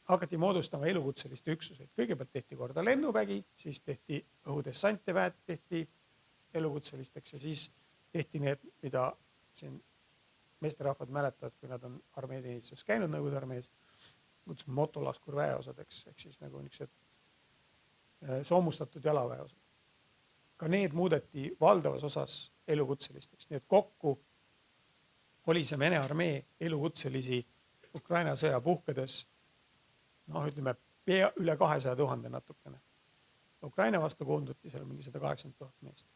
hakati moodustama elukutseliste üksuseid. Kõigepealt tehti korda lennuvägi, siis tehti õhudessanteväed, tehti elukutselisteks ja siis tehti need, mida siin meesterahvad mäletavad, kui nad on armeeteenistuses käinud Nõukogude armees, kutsume motolaskur väeosadeks, ehk siis nagu niisugused soomustatud jalaväeosad. Ka need muudeti valdavas osas elukutselisteks. Nii et kokku oli see Vene armee elukutselisi Ukraina sõja puhkedes, ütleme, üle 200 000 natukene. Ukraina vastu koonduti seal mingi 180 000 meest.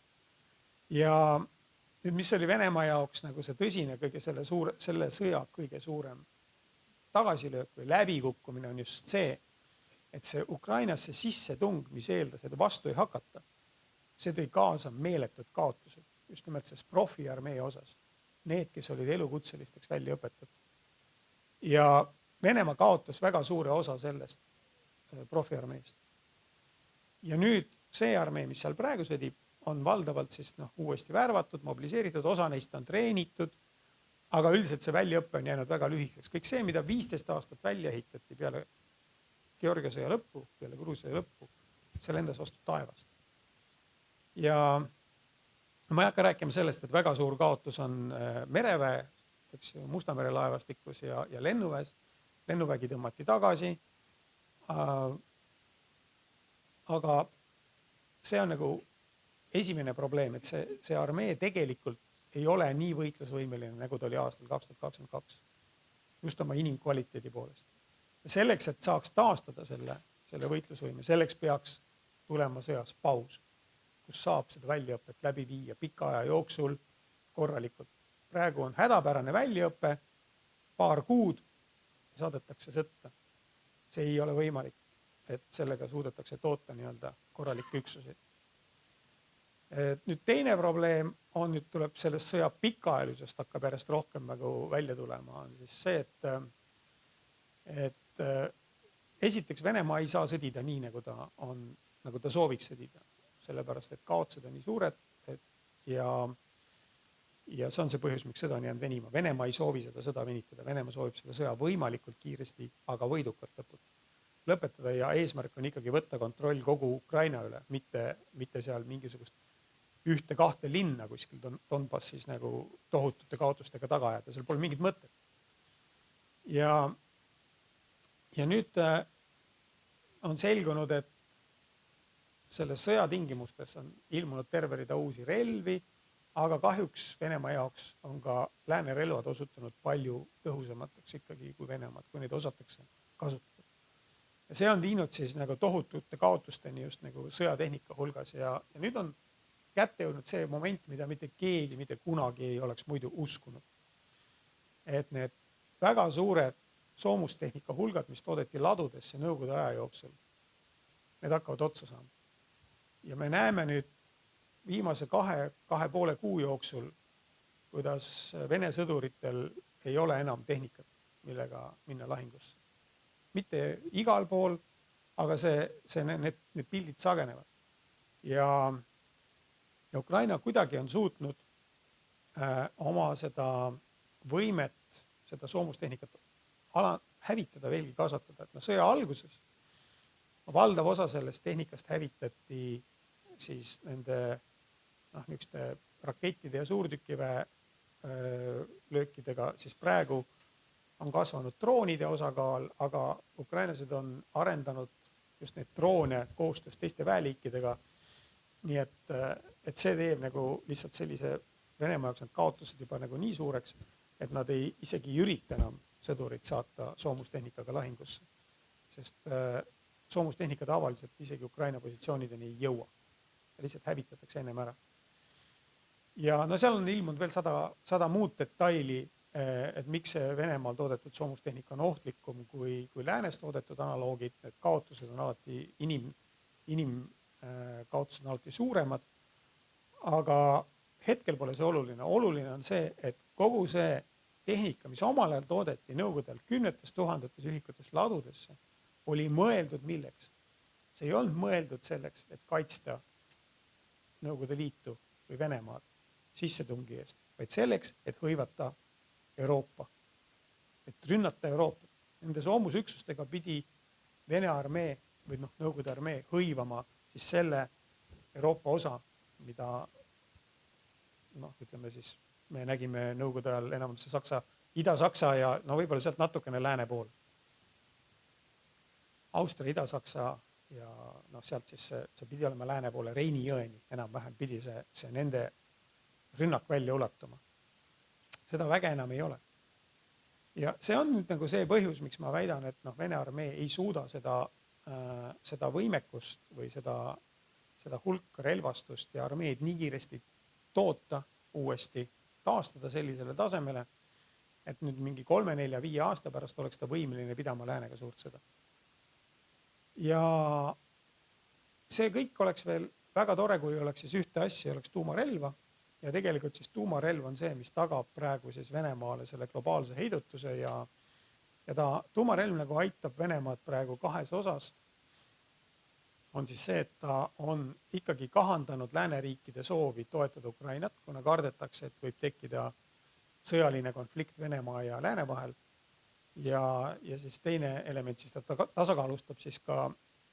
Ja nüüd, mis oli Venemaa jaoks nagu see tõsine kõige selle sõja kõige suurem tagasilöök või läbikukkumine on just see, et see Ukrainasse sissetung, mis eeldas, et vastu ei hakata, see tõi kaasa meeletud kaotused, just nimelt selles profiarmee osas. Need, kes olid elukutselisteks välja õpetatud. Ja Venemaa kaotas väga suure osa sellest profiarmeest. Ja nüüd see armee, mis seal praegu sõdib, on valdavalt siis uuesti värvatud, mobiliseeritud, osa neist on treenitud, aga üldiselt see väljaõppe on jäänud väga lühikeseks. Kõik see, mida 15 aastat välja ehitati peale Georgia sõja lõppu, peale Gruusia sõja lõppu, see lendas vastu taevast. Ja ma ei hakka rääkima sellest, et väga suur kaotus on mereväe, eks ju, Musta mere laevastikus ja lennuväes. Lennuvägi tõmmati tagasi. Aga see on nagu esimene probleem, et see armee tegelikult ei ole nii võitlusvõimeline, nagu ta oli aastal 2022. Just oma inimkvaliteedi poolest. Ja selleks, et saaks taastada selle võitlusvõime, selleks peaks tulema sõjas paus, kus saab seda väljaõpet läbi viia pika aja jooksul korralikult. Praegu on hädapärane väljaõpe, paar kuud ja saadetakse sõtta. See ei ole võimalik, et sellega suudetakse toota nii-öelda korralikke üksuseid. Nüüd teine probleem on, nüüd tuleb sellest sõja pikaajalisest hakkab järjest rohkem nagu välja tulema, on siis see, et esiteks Venemaa ei saa sõdida nii, nagu ta sooviks sõdida, sellepärast, et kaotused on nii suured ja see on see põhjus, miks sõda on jäänud venima. Venemaa ei soovi seda sõda venitada, Venemaa soovib seda sõja võimalikult kiiresti, aga võidukalt lõpetada ja eesmärk on ikkagi võtta kontroll kogu Ukraina üle, mitte seal mingisugust 1-2 linna kuskil Donbassis nagu tohutute kaotustega taga ajada, seal pole mingit mõtet. Ja nüüd on selgunud, et selle sõja tingimustes on ilmunud terve rida uusi relvi, aga kahjuks Venemaa jaoks on ka lääne relvad osutunud palju tõhusamateks ikkagi kui Venemaad, kui neid osatakse kasutada. Ja see on viinud siis nagu tohutute kaotusteni just nagu sõjatehnika hulgas ja nüüd on kätte jõudnud see moment, mida mitte keegi mitte kunagi ei oleks muidu uskunud. Et need väga suured soomustehnika hulgad, mis toodeti ladudesse Nõukogude aja jooksul, need hakkavad otsa saama. Ja me näeme nüüd viimase 2,5 kuu jooksul, kuidas Vene sõduritel ei ole enam tehnikat, millega minna lahingusse. Mitte igal pool, aga need pildid sagenevad. Ja Ukraina kuidagi on suutnud oma seda võimet, seda soomustehnikat hävitada, veelgi kasvatada. Et sõja alguses valdav osa sellest tehnikast hävitati siis nende rakettide ja suurtükiväe löökidega, siis praegu on kasvanud droonide osakaal, aga ukrainlased on arendanud just neid droone koostöös teiste väeliikidega. Nii et see teeb nagu lihtsalt sellise Venemaa jaoks need kaotused juba nagu nii suureks, et nad isegi ei ürita enam sõdurid saata soomustehnikaga lahingusse. Sest soomustehnika tavaliselt isegi Ukraina positsioonideni ei jõua. Lihtsalt hävitatakse ennem ära. Ja seal on ilmunud veel 100 muud detaili, et miks see Venemaal toodetud soomustehnika on ohtlikum kui läänes toodetud analoogid. Need kaotused on alati, inimkaotused on alati suuremad. Aga hetkel pole see oluline. Oluline on see, et kogu see tehnika, mis omal ajal toodeti Nõukogude ajal 10 000 ühikutest ladudesse, oli mõeldud milleks. See ei olnud mõeldud selleks, et kaitsta Nõukogude Liitu või Venemaad sissetungi eest, vaid selleks, et hõivata Euroopa, et rünnata Euroopat. Nende soomusüksustega pidi Vene armee või Nõukogude armee hõivama siis selle Euroopa osa, mida ütleme siis, me nägime Nõukogude ajal enam see Ida-Saksa ja võib-olla sealt natukene lääne pool. Austria, Ida-Saksa ja sealt siis see pidi olema lääne poole Reini jõeni, enam vähem pidi see nende rünnak välja ulatuma. Seda väge enam ei ole. Ja see on nüüd nagu see põhjus, miks ma väidan, et Vene armee ei suuda seda võimekust või seda hulka relvastust ja armeed nii kiiresti toota uuesti, taastada sellisele tasemele, et nüüd mingi 3, 4, 5 aasta pärast oleks ta võimeline pidama läänega suurt sõda. Ja see kõik oleks veel väga tore, kui oleks siis ühte asja, oleks tuumarelva. Ja tegelikult siis tuumarelv on see, mis tagab praegu siis Venemaale selle globaalse heidutuse ja tuumarelv nagu aitab Venemaad praegu 2 osas. On siis see, et ta on ikkagi kahandanud lääneriikide soovi toetada Ukrainat, kuna kardetakse, et võib tekkida sõjaline konflikt Venemaa ja lääne vahel. Ja siis teine element, siis ta tasakaalustab siis ka,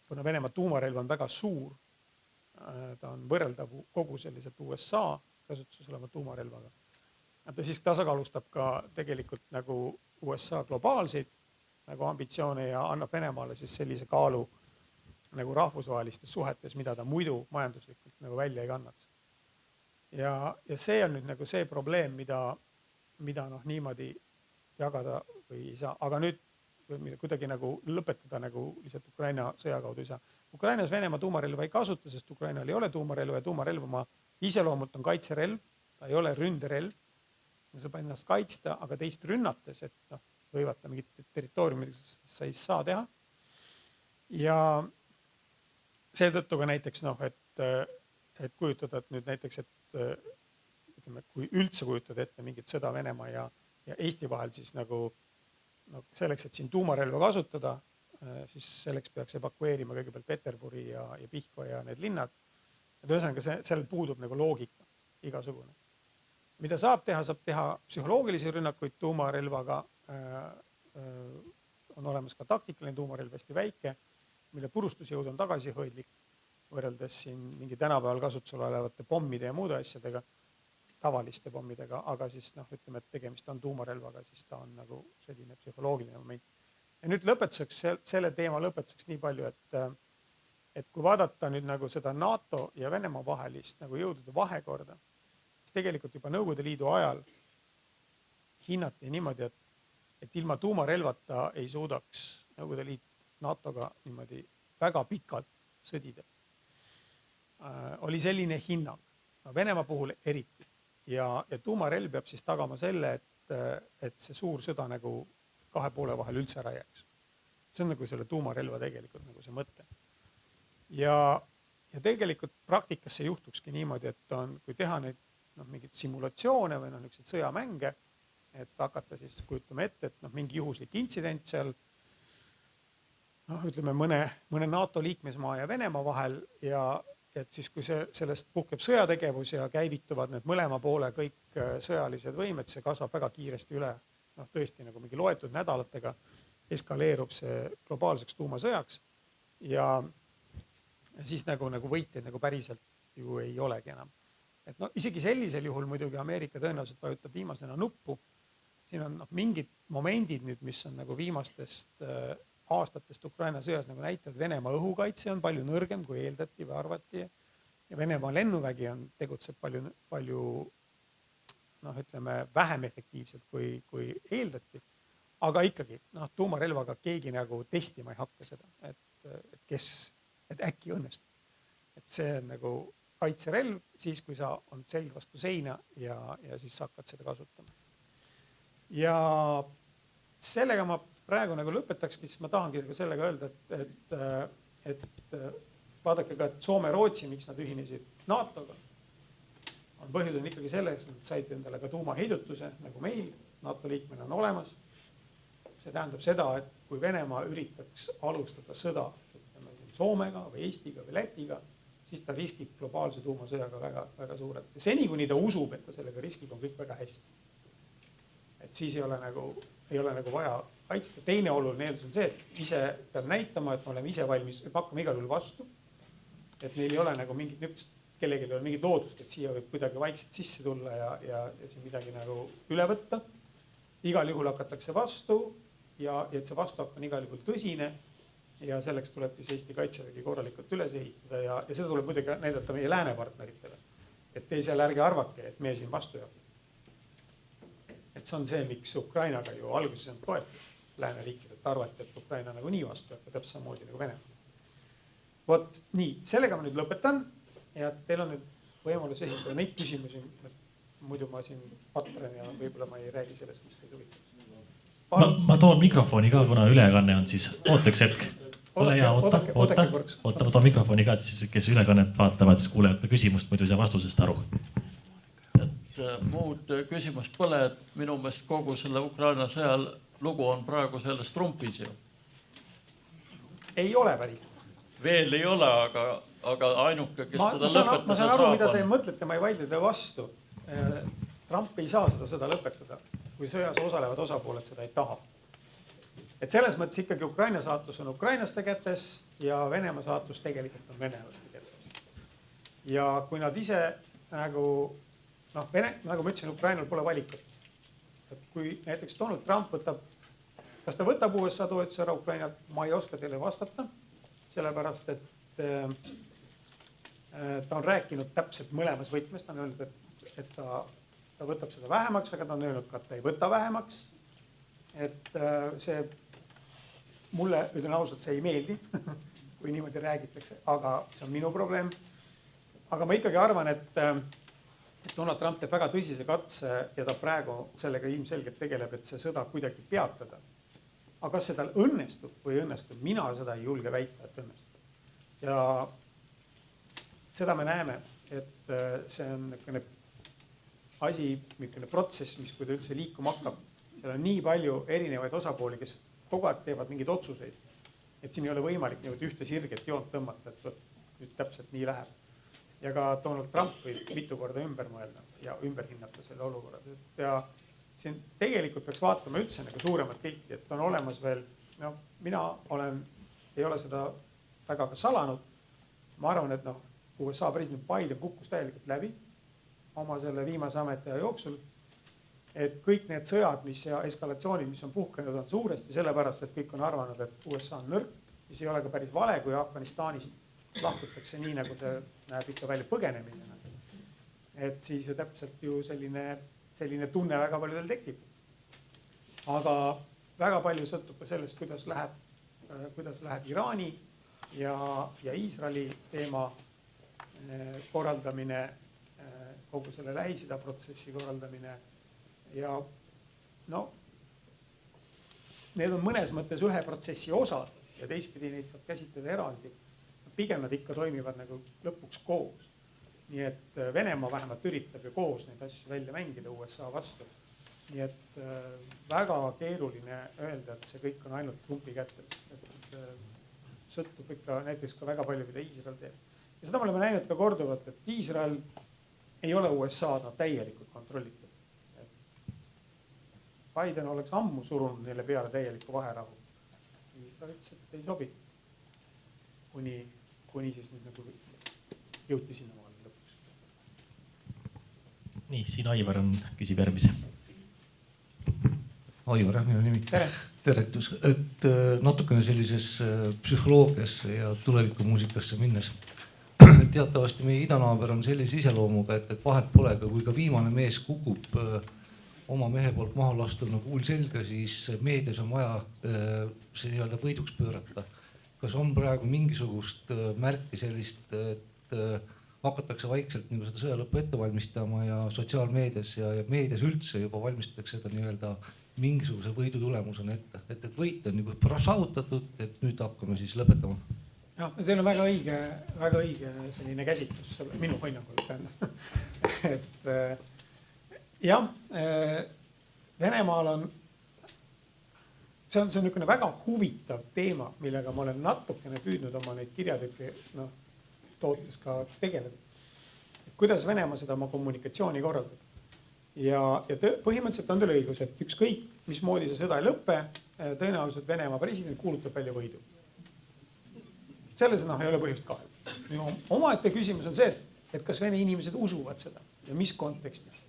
kuna Venemaa tuumarelv on väga suur, ta on võrreldav kogu selliselt USA kasutuses oleva tuumarelvaga. Ta siis tasakaalustab ka tegelikult nagu USA globaalseid nagu ambitsioone ja annab Venemaale siis sellise kaalu nagu rahvusvahelistes suhetes, mida ta muidu majanduslikult nagu välja ei kannaks. Ja see on nüüd nagu see probleem, mida niimoodi jagada või ei saa. Aga nüüd kuidagi nagu lõpetada nagu lihtsalt Ukraina sõja kaudu ei saa. Ukrainas Venemaa tuumarelva ei kasuta, sest Ukrainal ei ole tuumarelva ja tuumarelv oma iseloomult on kaitserelv, ta ei ole ründerelv. Ta saab ennast kaitsta, aga teist rünnates, et võivata mingit territooriumid, sa ei saa teha. Ja seetõttu ka näiteks, et kujutada, et nüüd näiteks, et ütleme, kui üldse kujutada ette mingit sõda Venemaa ja Eesti vahel, siis nagu selleks, et siin tuumarelva kasutada, siis selleks peaks evakueerima kõigepealt Peterburi ja Pihkva ja need linnad. Et ühesõnaga seal puudub nagu loogika igasugune. Mida saab teha psühholoogilisi rünnakuid tuumarelvaga, on olemas ka taktikaline tuumarelv hästi väike, mille purustusjõud on tagasihoidlik võrreldes siin mingi tänapäeval kasutusel olevate pommide ja muude asjadega, tavaliste pommidega, aga siis ütleme, et tegemist on tuumarelvaga, siis ta on nagu selline psühholoogiline moment. Ja nüüd selle teema lõpetuseks nii palju, et kui vaadata nüüd nagu seda NATO ja Venemaa vahelist nagu jõudude vahekorda, siis tegelikult juba Nõukogude Liidu ajal hinnati niimoodi, et ilma tuumarelvata ei suudaks Nõukogude Liit NATO-ga niimoodi väga pikalt sõdida. Oli selline hinnang, Venemaa puhul eriti. Ja tuumarelv peab siis tagama selle, et see suur sõda nagu kahe poole vahel üldse ära jääks. See on nagu selle tuumarelva tegelikult nagu see mõte. Ja tegelikult praktikas see juhtukski niimoodi, et kui teha neid mingid simulatsioone või niisugused sõjamänge, et hakata siis kujutama ette, et mingi juhuslik intsident seal, ütleme mõne NATO liikmesmaa ja Venemaa vahel ja et siis kui sellest puhkeb sõjategevus ja käivituvad need mõlema poole kõik sõjalised võimed, see kasvab väga kiiresti üle, tõesti nagu mingi loetud nädalatega eskaleerub see globaalseks tuumasõjaks ja siis nagu võitjaid nagu päriselt ju ei olegi enam. Et isegi sellisel juhul muidugi Ameerika tõenäoliselt vajutab viimasena nuppu. Siin on mingid momendid nüüd, mis on nagu viimastest aastatest Ukraina sõjas nagu näitavad, Venemaa õhukaitse on palju nõrgem kui eeldati või arvati ja Venemaa lennuvägi tegutseb palju ütleme vähem efektiivselt kui eeldati, aga ikkagi tuumarelvaga keegi nagu testima ei hakka seda, et äkki õnnestub. Et see on nagu kaitserelv siis, kui sa on selg vastu seina ja siis hakkad seda kasutama. Ja sellega ma praegu nagu lõpetakski, siis ma tahangi sellega öelda, et vaadake ka, et Soome ja Rootsi, miks nad ühinesid NATO-ga, on põhjus on ikkagi selleks, et nad said endale ka tuumaheidutuse, nagu meil NATO liikmena on olemas. See tähendab seda, et kui Venemaa üritaks alustada sõda Soomega või Eestiga või Lätiga, siis ta riskib globaalse tuumasõjaga väga, väga suurelt. Ja seni, kuni ta usub, et ta sellega riskib, on kõik väga hästi. Et siis ei ole nagu vaja kaitsta. Teine oluline eeldus on see, et ise peab näitama, et me oleme ise valmis, et hakkame igal juhul vastu. Et neil ei ole nagu mingit nüpst, kellelgi ei ole mingit loodust, et siia võib kuidagi vaikselt sisse tulla ja siin midagi nagu üle võtta. Igal juhul hakatakse vastu ja et see vastuhakk on igal juhul tõsine ja selleks tuleb siis Eesti kaitsevägi korralikult üles ehitada ja seda tuleb muidugi näidata meie läänepartneritele. Et teisel ärge arvake, et me siin vastu jääb. Et see on see, miks Ukrainaga ju alguses on toetust lääneriikidelt arvati, et Ukraina nagu nii vastu jääb, täpselt samamoodi nagu Venemaa. Vot nii, sellega ma nüüd lõpetan ja teil on nüüd võimalus esitada neid küsimusi, muidu ma siin patran ja võib-olla ma ei räägi sellest, mis teid huvitab. Ma toon mikrofoni ka, kuna ülekanne on siis, oota üks hetk. Ole hea, oota, ma toon mikrofoni ka, et siis kes ülekannet vaatavad, siis kuulevad ka küsimust, muidu ei saa vastusest aru. Muud küsimust pole, et minu meelest kogu selle Ukraina sõjal lugu on praegu selles Trumpis ju. Ei ole päris. Veel ei ole, aga ainuke, kes seda lõpetada saab. Ma saan aru, mida te mõtlete, ma ei vaidle te vastu. Trump ei saa seda lõpetada, kui sõjas osalevad osapooled seda ei taha. Et selles mõttes ikkagi Ukraina saatus on ukrainaste kätes ja Venemaa saatus tegelikult on venelaste kätes. Ja kui nad ise nagu ma ütlesin, Ukrainal pole valikut. Et kui näiteks Donald Trump võtab, kas ta võtab USA toetuse ära Ukrainalt, ma ei oska teile vastata, sellepärast, et ta on rääkinud täpselt mõlemas võtmes, ta on öelnud, et ta võtab seda vähemaks, aga ta on öelnud ka, et ta ei võta vähemaks. Et see mulle, ütlen ausalt, see ei meeldi, kui niimoodi räägitakse, aga see on minu probleem. Aga ma ikkagi arvan, et Donald Trump teeb väga tõsise katse ja ta praegu sellega ilmselgelt tegeleb, et see sõda kuidagi peatada. Aga kas see tal õnnestub või õnnestub? Mina seda ei julge väita, et õnnestub. Ja seda me näeme, et see on asi, niisugune protsess, mis kui ta üldse liikuma hakkab, seal on nii palju erinevaid osapooli, kes kogu aeg teevad mingeid otsuseid. et siin ei ole võimalik niimoodi ühte sirget joont tõmmata, et nüüd täpselt nii läheb. Ja ka Donald Trump võib mitu korda ümber mõelda ja ümber hinnata selle olukorra. Ja siin tegelikult peaks vaatama üldse nagu suuremat pilti, et on olemas veel, no mina ei ole seda väga ka salanud. Ma arvan, et USA president Biden kukkus täielikult läbi oma selle viimase ametiaja jooksul, et kõik need sõjad, ja eskalatsioonid, mis on puhkenud, on suuresti sellepärast, et kõik on arvanud, et USA on nõrk, mis ei ole ka päris vale, kui Afganistanist lahkutakse nii, nagu see näeb ikka välja põgenemine. Et siis ju täpselt ju selline tunne väga paljudel tekib. Aga väga palju sõltub ka sellest, kuidas läheb Iraani ja Iisraeli teema korraldamine, kogu selle Lähis-Ida protsessi korraldamine. Ja need on mõnes mõttes ühe protsessi osad ja teistpidi neid saab käsitleda eraldi. Pigem nad ikka toimivad nagu lõpuks koos. Nii et Venemaa vähemalt üritab ju koos neid asju välja mängida USA vastu. Nii et väga keeruline öelda, et see kõik on ainult Trumpi kätes. Sõltub ikka näiteks ka väga palju, mida Iisrael teeb. Ja seda me oleme näinud ka korduvalt, et Iisrael ei ole USA-d täielikult kontrollitud. Biden oleks ammu surunud neile peale täieliku vaherahu. Iisrael ütles, et ei sobi. Kuni siis nüüd nagu jõuti sinna maale lõpuks. Nii, siin Aivar küsib järgmise. Aivar, minu nimi. Teretus. Et natukene sellises psühholoogiasse ja tulevikumuusikasse minnes. Teatavasti meie idanaaber on sellise iseloomuga, et vahet pole, kui ka viimane mees kukub oma mehe poolt maha lastuna kuul selga, siis meedias on vaja see nii-öelda võiduks pöörata. Kas on praegu mingisugust märki sellist, et hakatakse vaikselt nagu seda sõja lõppu ette valmistama ja sotsiaalmeedias ja meedias üldse juba valmistatakse seda nii-öelda mingisuguse võidu tulemusena ette. Et võit on nagu saavutatud, et nüüd hakkame siis lõpetama. Jah, teil on väga õige selline käsitlus minu hinnangul. Jah, Venemaal on, see on niisugune väga huvitav teema, millega ma olen natukene püüdnud oma neid kirjatükke tootes ka tegeleda. Kuidas Venemaa seda oma kommunikatsiooni korraldab. Ja põhimõtteliselt on teil õigus, et ükskõik, mismoodi see sõda ei lõppe, tõenäoliselt Venemaa president kuulutab välja võidu. Selles ei ole põhjust kahel. Omaette küsimus on see, et kas vene inimesed usuvad seda ja mis kontekstis.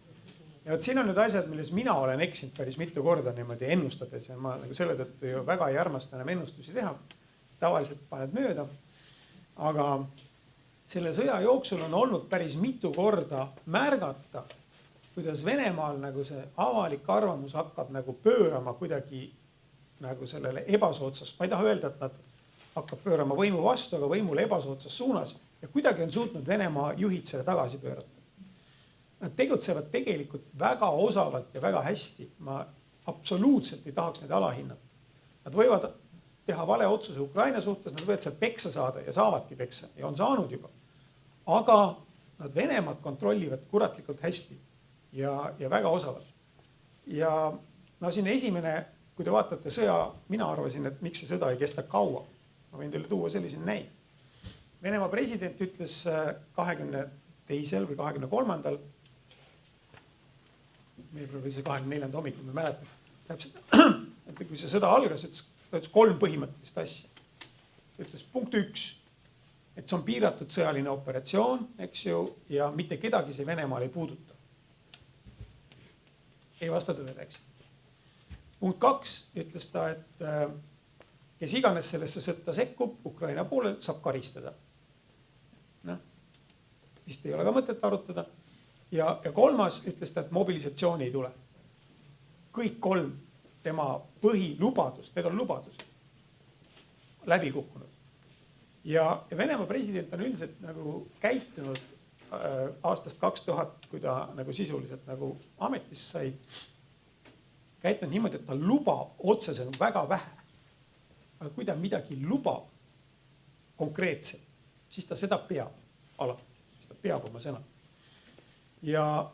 Ja siin on nüüd asjad, milles mina olen eksinud päris mitu korda niimoodi ennustades ja ma selle tõttu ju väga ei armasta enam ennustusi teha. Tavaliselt paned mööda. Aga selle sõja jooksul on olnud päris mitu korda märgata, kuidas Venemaal nagu see avalik arvamus hakkab nagu pöörama kuidagi nagu sellele ebasootsast. Ma ei taha öelda, et nad hakkab pöörama võimu vastu, aga võimule ebasootsas suunas. Ja kuidagi on suutnud Venemaa juhid selle tagasi pöörata. Nad tegutsevad tegelikult väga osavalt ja väga hästi. Ma absoluutselt ei tahaks neid alahinnata. Nad võivad teha vale otsuse Ukraina suhtes, nad võivad seal peksa saada ja saavadki peksa ja on saanud juba. Aga nad Venemaad kontrollivad kuratlikult hästi ja väga osavalt. Ja siin esimene, kui te vaatate sõja, mina arvasin, et miks see sõda ei kesta kaua. Ma võin teile tuua sellise näid. Venemaa president ütles 22. või 23. veebruari 24. hommikul, me mäletan täpselt, et kui see sõda algas, ütles 3 põhimõttelist asja. Ütles punkt 1, et see on piiratud sõjaline operatsioon, eks ju, ja mitte kedagi see Venemaal ei puuduta. Ei vasta tõele, eks. Punkt 2 ütles ta, et kes iganes sellesse sõtta sekkub Ukraina poolel, saab karistada. Vist ei ole ka mõtet arutada. Ja 3. ütles ta, et mobilisatsiooni ei tule. Kõik 3 tema põhilubadust, need on lubadused, läbi kukkunud. Ja Venemaa president on üldiselt nagu käitunud aastast 2000, kui ta nagu sisuliselt nagu ametisse sai, käitunud niimoodi, et ta lubab otsesõnu väga vähe. Aga kui ta midagi lubab konkreetselt, siis ta seda peab alati, siis ta peab oma sõna. Ja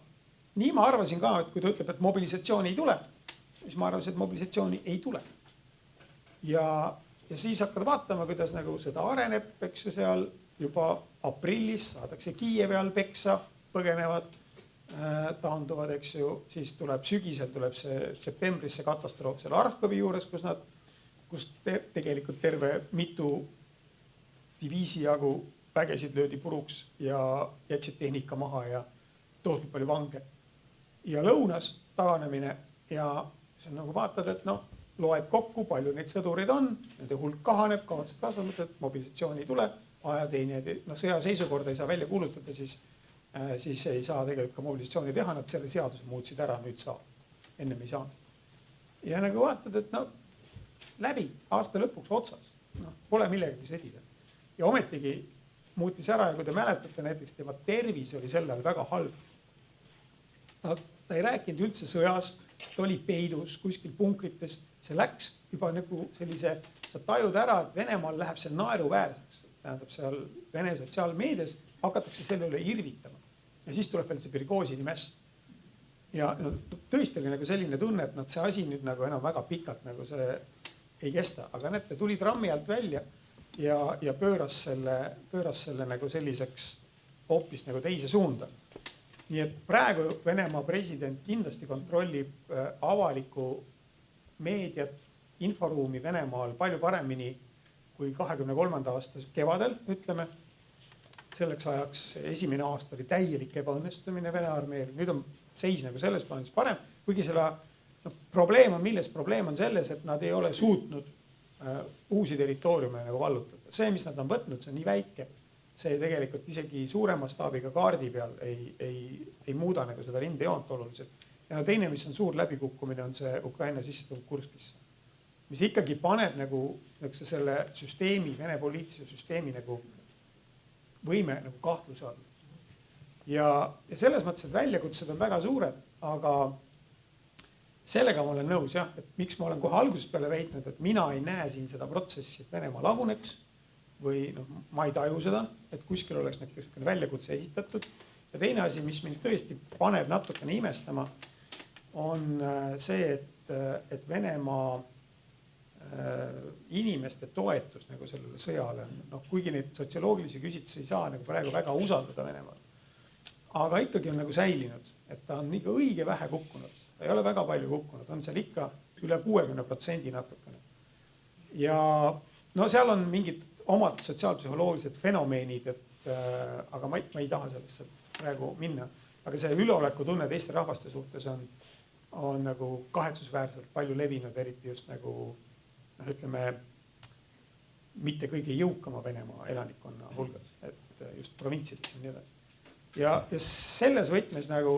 nii ma arvasin ka, et kui ta ütleb, et mobilisatsiooni ei tule, siis ma arvasin, et mobilisatsiooni ei tule. Ja ja siis hakkad vaatama, kuidas nagu seda areneb, eks ju, seal juba aprillis saadakse Kiievi all peksa, põgenevad, taanduvad, eks ju, siis tuleb sügisel, tuleb see septembris see katastroof seal Arhkovi juures, kus tegelikult terve mitu diviisi jagu vägesid löödi puruks ja jätsid tehnika maha ja tohutult palju vange. Ja lõunas taganemine ja see on nagu vaatad, et loed kokku, palju neid sõdurid on, nende hulk kahaneb, kaotsed kasvab, et mobilisatsiooni ei tule, ajateenijad, sõjaseisukorda ei saa välja kuulutada, siis ei saa tegelikult ka mobilisatsiooni teha, nad selle seaduse muutsid ära, nüüd saab, ennem ei saanud. Ja nagu vaatad, et läbi aasta lõpuks otsas, pole millegagi sõdida. Ja ometigi muutis ära ja kui te mäletate, näiteks tema tervis oli sel ajal väga halb. Ta ei rääkinud üldse sõjast, ta oli peidus kuskil punkrites, see läks juba nagu sellise, sa tajud ära, et Venemaal läheb see naeruväärseks, tähendab seal Vene sotsiaalmeedias, hakatakse selle üle irvitama ja siis tuleb veel see Prigožini mäss. Ja tõesti oli nagu selline tunne, et see asi nüüd nagu enam väga pikalt nagu see ei kesta, aga näete, tuli trammi alt välja ja pööras selle nagu selliseks hoopis nagu teise suunda. Nii et praegu Venemaa president kindlasti kontrollib avalikku meediat, inforuumi Venemaal palju paremini kui 23. aasta kevadel, ütleme. Selleks ajaks esimene aasta oli täielik ebaõnnestumine Vene armeel. Nüüd on seis nagu selles plaanis parem, kuigi selle probleem on selles, et nad ei ole suutnud uusi territooriume nagu vallutada. See, mis nad on võtnud, see on nii väike, see tegelikult isegi suurema staabiga kaardi peal ei muuda nagu seda rindejoont oluliselt. Ja teine, mis on suur läbikukkumine, on see Ukraina sissetulnud Kurskisse, mis ikkagi paneb nagu selle süsteemi, Vene poliitilise süsteemi nagu võime nagu kahtluse all. Ja selles mõttes, et väljakutsed on väga suured, aga sellega ma olen nõus, jah, et miks ma olen kohe algusest peale väitnud, et mina ei näe siin seda protsessi, et Venemaa laguneks või ma ei taju seda, et kuskil oleks väljakutse esitatud. Ja teine asi, mis mind tõesti paneb natukene imestama, on see, et Venemaa inimeste toetus nagu sellele sõjale, kuigi neid sotsioloogilisi küsitlusi ei saa nagu praegu väga usaldada Venemaal. Aga ikkagi on nagu säilinud, et ta on ikka õige vähe kukkunud. Ta ei ole väga palju kukkunud, on seal ikka üle 60% natukene. Ja seal on mingid omad sotsiaalpsühholoogilised fenomeenid, aga ma ei taha sellesse praegu minna. Aga see üleolekutunne teiste rahvaste suhtes on nagu kahetsusväärselt palju levinud, eriti just nagu ütleme, mitte kõige jõukama Venemaa elanikkonna hulgas, et just provintsides ja nii edasi. Ja selles võtmes nagu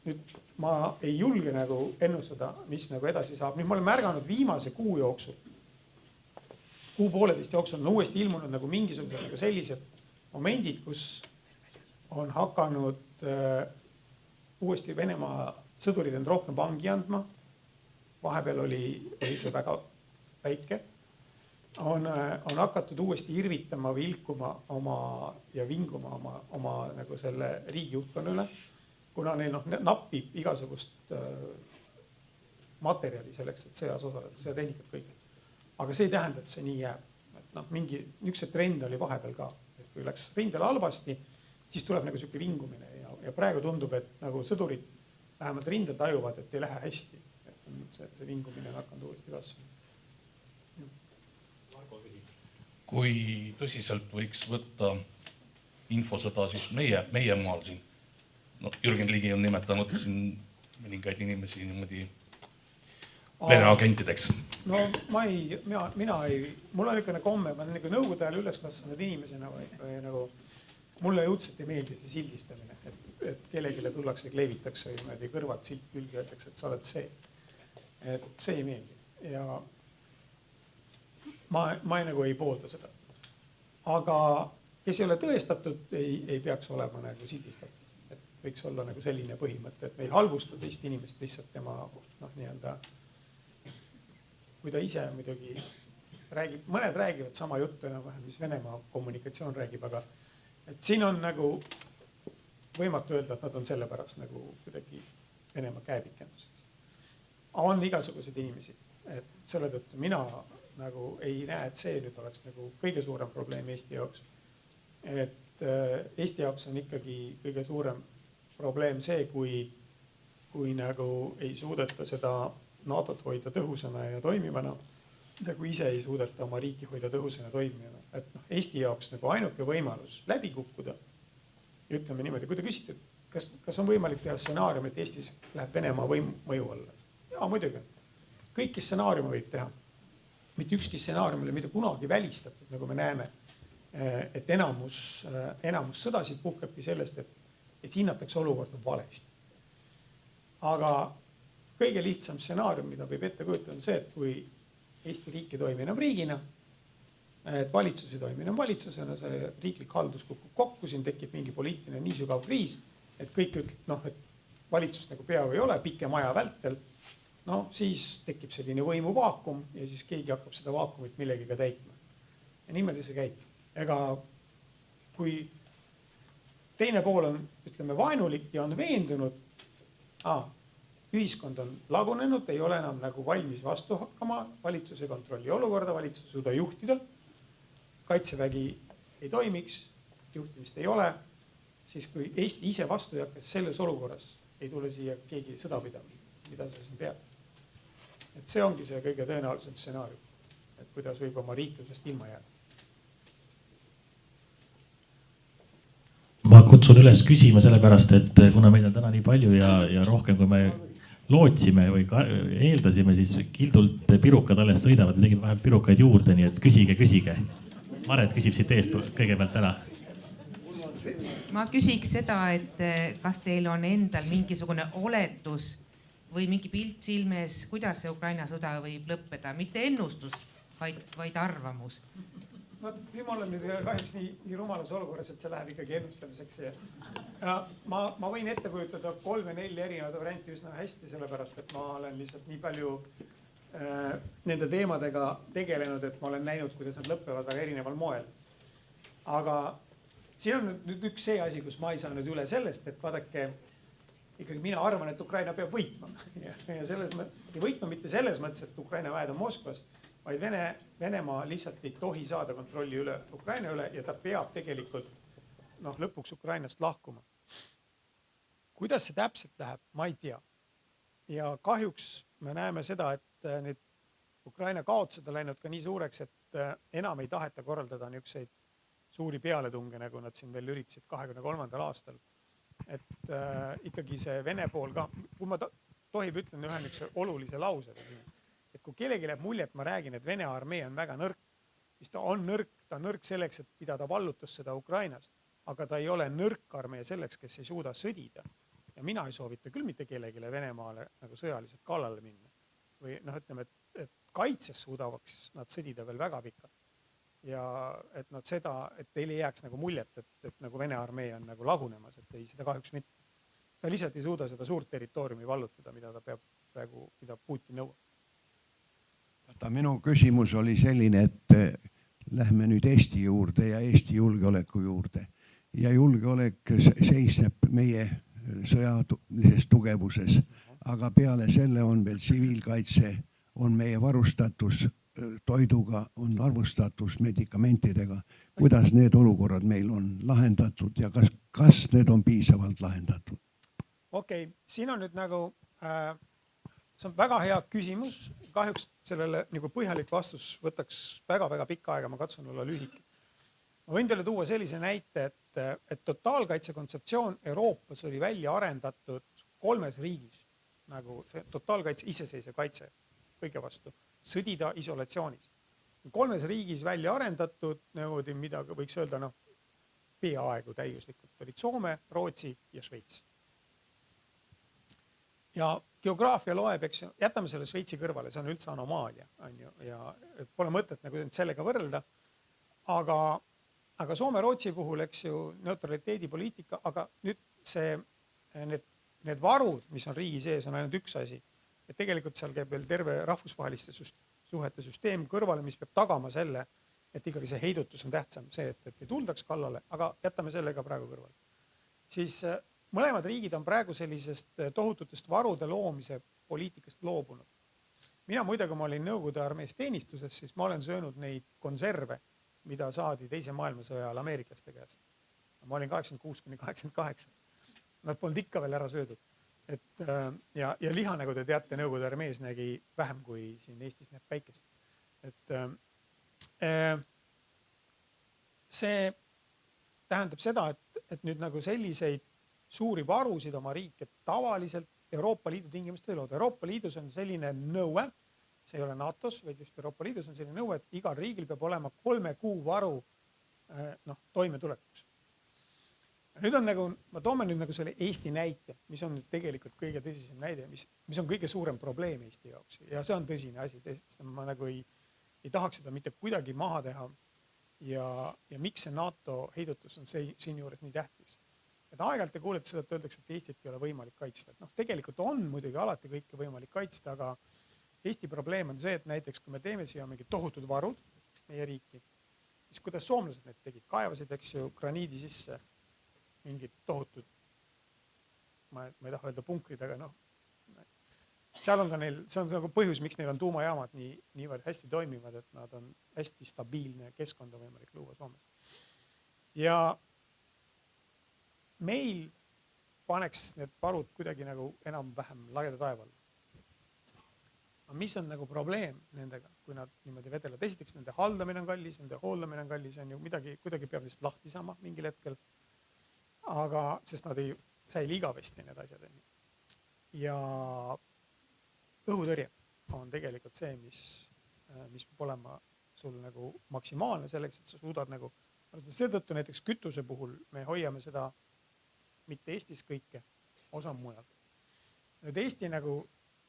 nüüd ma ei julge nagu ennustada, mis nagu edasi saab. Nüüd ma olen märganud viimase kuu jooksul, kuu-pooleteist jooksul on uuesti ilmunud nagu mingisugused nagu sellised momendid, kus on hakanud uuesti Venemaa sõdurid end rohkem vangi andma. Vahepeal oli see väga väike. On hakatud uuesti irvitama või ilkuma ja vinguma oma nagu selle riigijuhtkonna üle, kuna neil napib igasugust materjali selleks, et sõjas osaleda, sõjatehnikat kõik. Aga see ei tähenda, et see nii jääb. Mingi niisuguse trend oli vahepeal ka. Et kui läks rindel halvasti, siis tuleb nagu selline vingumine ja praegu tundub, et nagu sõdurid vähemalt rindel tajuvad, et ei lähe hästi. Et see vingumine on hakanud uuesti kasvama. Kui tõsiselt võiks võtta infosõda siis meie maal siin? Jürgen Ligi on nimetanud siin mõningaid inimesi niimoodi Vene agentideks. Mina ei, mul on niisugune komme, ma olen nagu nõukogude ajal üles kasvanud inimesena või nagu mulle õudselt ei meeldi see sildistamine, et kellegile tullakse ja kleevitakse ja kõrvad silt külge öeldakse, et sa oled see. Et see ei meeldi ja ma nagu ei poolda seda. Aga kes ei ole tõestatud, ei peaks olema nagu sildistatud. Et võiks olla nagu selline põhimõte, et me ei halvusta teist inimest lihtsalt tema nii-öelda, kui ta ise muidugi räägib, mõned räägivad sama juttu enam-vähem, mis Venemaa kommunikatsioon räägib, aga et siin on nagu võimatu öelda, et nad on sellepärast nagu kuidagi Venemaa käepikendus. On igasugused inimesi, et selle tõttu mina nagu ei näe, et see nüüd oleks nagu kõige suurem probleem Eesti jaoks. Et Eesti jaoks on ikkagi kõige suurem probleem see, kui nagu ei suudeta seda NATO-t hoida tõhusana ja toimivana, nagu ise ei suudeta oma riiki hoida tõhusana ja toimivana. Et Eesti jaoks nagu ainuke võimalus läbi kukkuda, ütleme niimoodi, kui te küsite, kas on võimalik teha stsenaarium, et Eestis läheb Venemaa mõju alla? Jaa, muidugi. Kõiki stsenaariume võib teha. Mitte ükski stsenaarium ei ole mitte kunagi välistatud, nagu me näeme, et enamus sõdasid puhkebki sellest, et hinnatakse olukorda valesti. Aga kõige lihtsam stsenaarium, mida võib ette kujutada, on see, et kui Eesti riik ei toimi enam riigina, et valitsus ei toimi enam valitsusena, see riiklik haldus kukub kokku, siin tekib mingi poliitiline nii sügav kriis, et kõik ütleb, et valitsust nagu peaaegu ei ole, pikem aja vältel, siis tekib selline võimuvaakum ja siis keegi hakkab seda vaakumit millegiga täitma. Ja niimoodi see käib. Ega kui teine pool on, ütleme, vaenulik ja on veendunud, ühiskond on lagunenud, ei ole enam nagu valmis vastu hakkama, valitsus ei kontrolli olukorda, valitsus ei suuda juhtida, kaitsevägi ei toimiks, juhtimist ei ole, siis kui Eesti ise vastu ei hakka, selles olukorras ei tule siia keegi sõda pidama, mida sa siin pead. Et see ongi see kõige tõenäolisem stsenaarium, et kuidas võib oma riiklusest ilma jääda. Ma kutsun üles küsima sellepärast, et kuna meid on täna nii palju ja rohkem kui me lootsime või eeldasime, siis kildult pirukad alles sõidavad ja tegid vähem pirukaid juurde, nii et küsige. Maret küsib siit eest kõigepealt ära. Ma küsiks seda, et kas teil on endal mingisugune oletus või mingi pilt silmes, kuidas see Ukraina sõda võib lõppeda, mitte ennustus, vaid arvamus. Nüüd ma olen nüüd kahjuks nii rumalas olukorras, et see läheb ikkagi ennustamiseks. Ja ma võin ette kujutada 3-4 erinevad varianti üsna hästi, sellepärast, et ma olen lihtsalt nii palju nende teemadega tegelenud, et ma olen näinud, kuidas nad lõppevad väga erineval moel. Aga siin on nüüd üks see asi, kus ma ei saa nüüd üle sellest, et vaadake, ikkagi mina arvan, et Ukraina peab võitma. Ja võitma mitte selles mõttes, et Ukraina väed on Moskvas, vaid Venemaa lihtsalt ei tohi saada kontrolli üle Ukraina üle ja ta peab tegelikult lõpuks Ukrainast lahkuma. Kuidas see täpselt läheb, ma ei tea. Ja kahjuks me näeme seda, et need Ukraina kaotused on läinud ka nii suureks, et enam ei taheta korraldada niisuguseid suuri pealetunge, nagu nad siin veel üritasid 2023. aastal. Et ikkagi see Vene pool ka, kui ma tohib ütlen ühe niisuguse olulise lause, et kui kellegi läheb mulje, et ma räägin, et Vene armee on väga nõrk, siis ta on nõrk selleks, et pidada vallutussõda Ukrainas, aga ta ei ole nõrk armee selleks, kes ei suuda sõdida. Ja mina ei soovita küll mitte kellegile Venemaale nagu sõjaliselt kallale minna. Või ütleme, et kaitses suudavaks nad sõdida veel väga pikalt. Ja et nad seda, et teil ei jääks nagu muljet, et nagu Vene armee on nagu lagunemas, et ei seda kahjuks mitte. Ta lihtsalt ei suuda seda suurt territooriumi vallutada, mida ta peab praegu, mida Putin nõuab. Minu küsimus oli selline, et lähme nüüd Eesti juurde ja Eesti julgeoleku juurde. Ja julgeolek seisneb meie sõjalises tugevuses, aga peale selle on veel tsiviilkaitse, on meie varustatus toiduga, on varustatus medikamentidega. Kuidas need olukorrad meil on lahendatud ja kas need on piisavalt lahendatud? Okei, siin on nüüd nagu, see on väga hea küsimus. Kahjuks sellele nagu põhjalik vastus võtaks väga pikka aega, ma katsun olla lühike. Ma võin teile tuua sellise näite, et totaalkaitse kontseptsioon Euroopas oli välja arendatud 3 riigis, nagu see totaalkaitse, iseseisev kaitse kõige vastu, sõdida isolatsioonis. 3 riigis välja arendatud, mida võiks öelda peaaegu täiuslikult, olid Soome, Rootsi ja Šveits. Ja geograafia loeb, eks jätame selle Šveitsi kõrvale, see on üldse anomaalia, ja pole mõtet nagu sellega võrrelda, aga Soome-Rootsi puhul, eks ju, neutraliteedipoliitika, aga nüüd need varud, mis on riigi sees, on ainult üks asi. Et tegelikult seal käib veel terve rahvusvaheliste suhete süsteem kõrvale, mis peab tagama selle, et ikkagi see heidutus on tähtsam, see, et ei tuldaks kallale, aga jätame selle ka praegu kõrvale. Siis mõlemad riigid on praegu sellisest tohututest varude loomise poliitikast loobunud. mina muide, kui ma olin Nõukogude armees teenistuses, siis ma olen söönud neid konserve, mida saadi teise maailmasõja ajal ameeriklaste käest. Ma olin 86–88. Nad polnud ikka veel ära söödud. Ja liha, nagu te teate, Nõukogude armees nägi vähem kui siin Eestis näeb päikest. See tähendab seda, et nüüd nagu selliseid suuri varusid oma riik, et tavaliselt Euroopa Liidu tingimustel ei looda. Euroopa Liidus on selline nõue, see ei ole NATO-s, vaid just Euroopa Liidus on selline nõue, et igal riigil peab olema 3 kuu varu toimetulekuks. Nüüd on nagu, ma toome nüüd nagu selle Eesti näite, mis on nüüd tegelikult kõige tõsisem näide, mis on kõige suurem probleem Eesti jaoks. Ja see on tõsine asi. Ma nagu ei tahaks seda mitte kuidagi maha teha. Ja miks see NATO heidutus on siin juures nii tähtis? Et aeg-ajalt te kuulete seda, et öeldakse, et Eestit ei ole võimalik kaitsta. Tegelikult on muidugi alati kõike võimalik kaitsta, aga Eesti probleem on see, et näiteks kui me teeme siia mingid tohutud varud meie riiki, siis kuidas soomlased need tegid? Kaevasid, eks ju, graniidi sisse mingid tohutud, ma ei taha öelda punkrid, aga seal on ka neil, see on nagu põhjus, miks neil on tuumajaamad niivõrd hästi toimivad, et nad on hästi stabiilne keskkond on võimalik luua Soomes. Ja meil paneks need varud kuidagi nagu enam-vähem lageda taeval. Aga mis on nagu probleem nendega, kui nad niimoodi vedelevad? Esiteks nende haldamine on kallis, nende hooldamine on kallis, on ju midagi, kuidagi peab lihtsalt lahti saama mingil hetkel. Aga sest nad ei säili igavesti need asjad. Ja õhutõrje on tegelikult see, mis peab olema sul nagu maksimaalne selleks, et sa suudad nagu, seetõttu näiteks kütuse puhul me hoiame seda mitte Eestis kõike, osa mujal. Nüüd Eesti nagu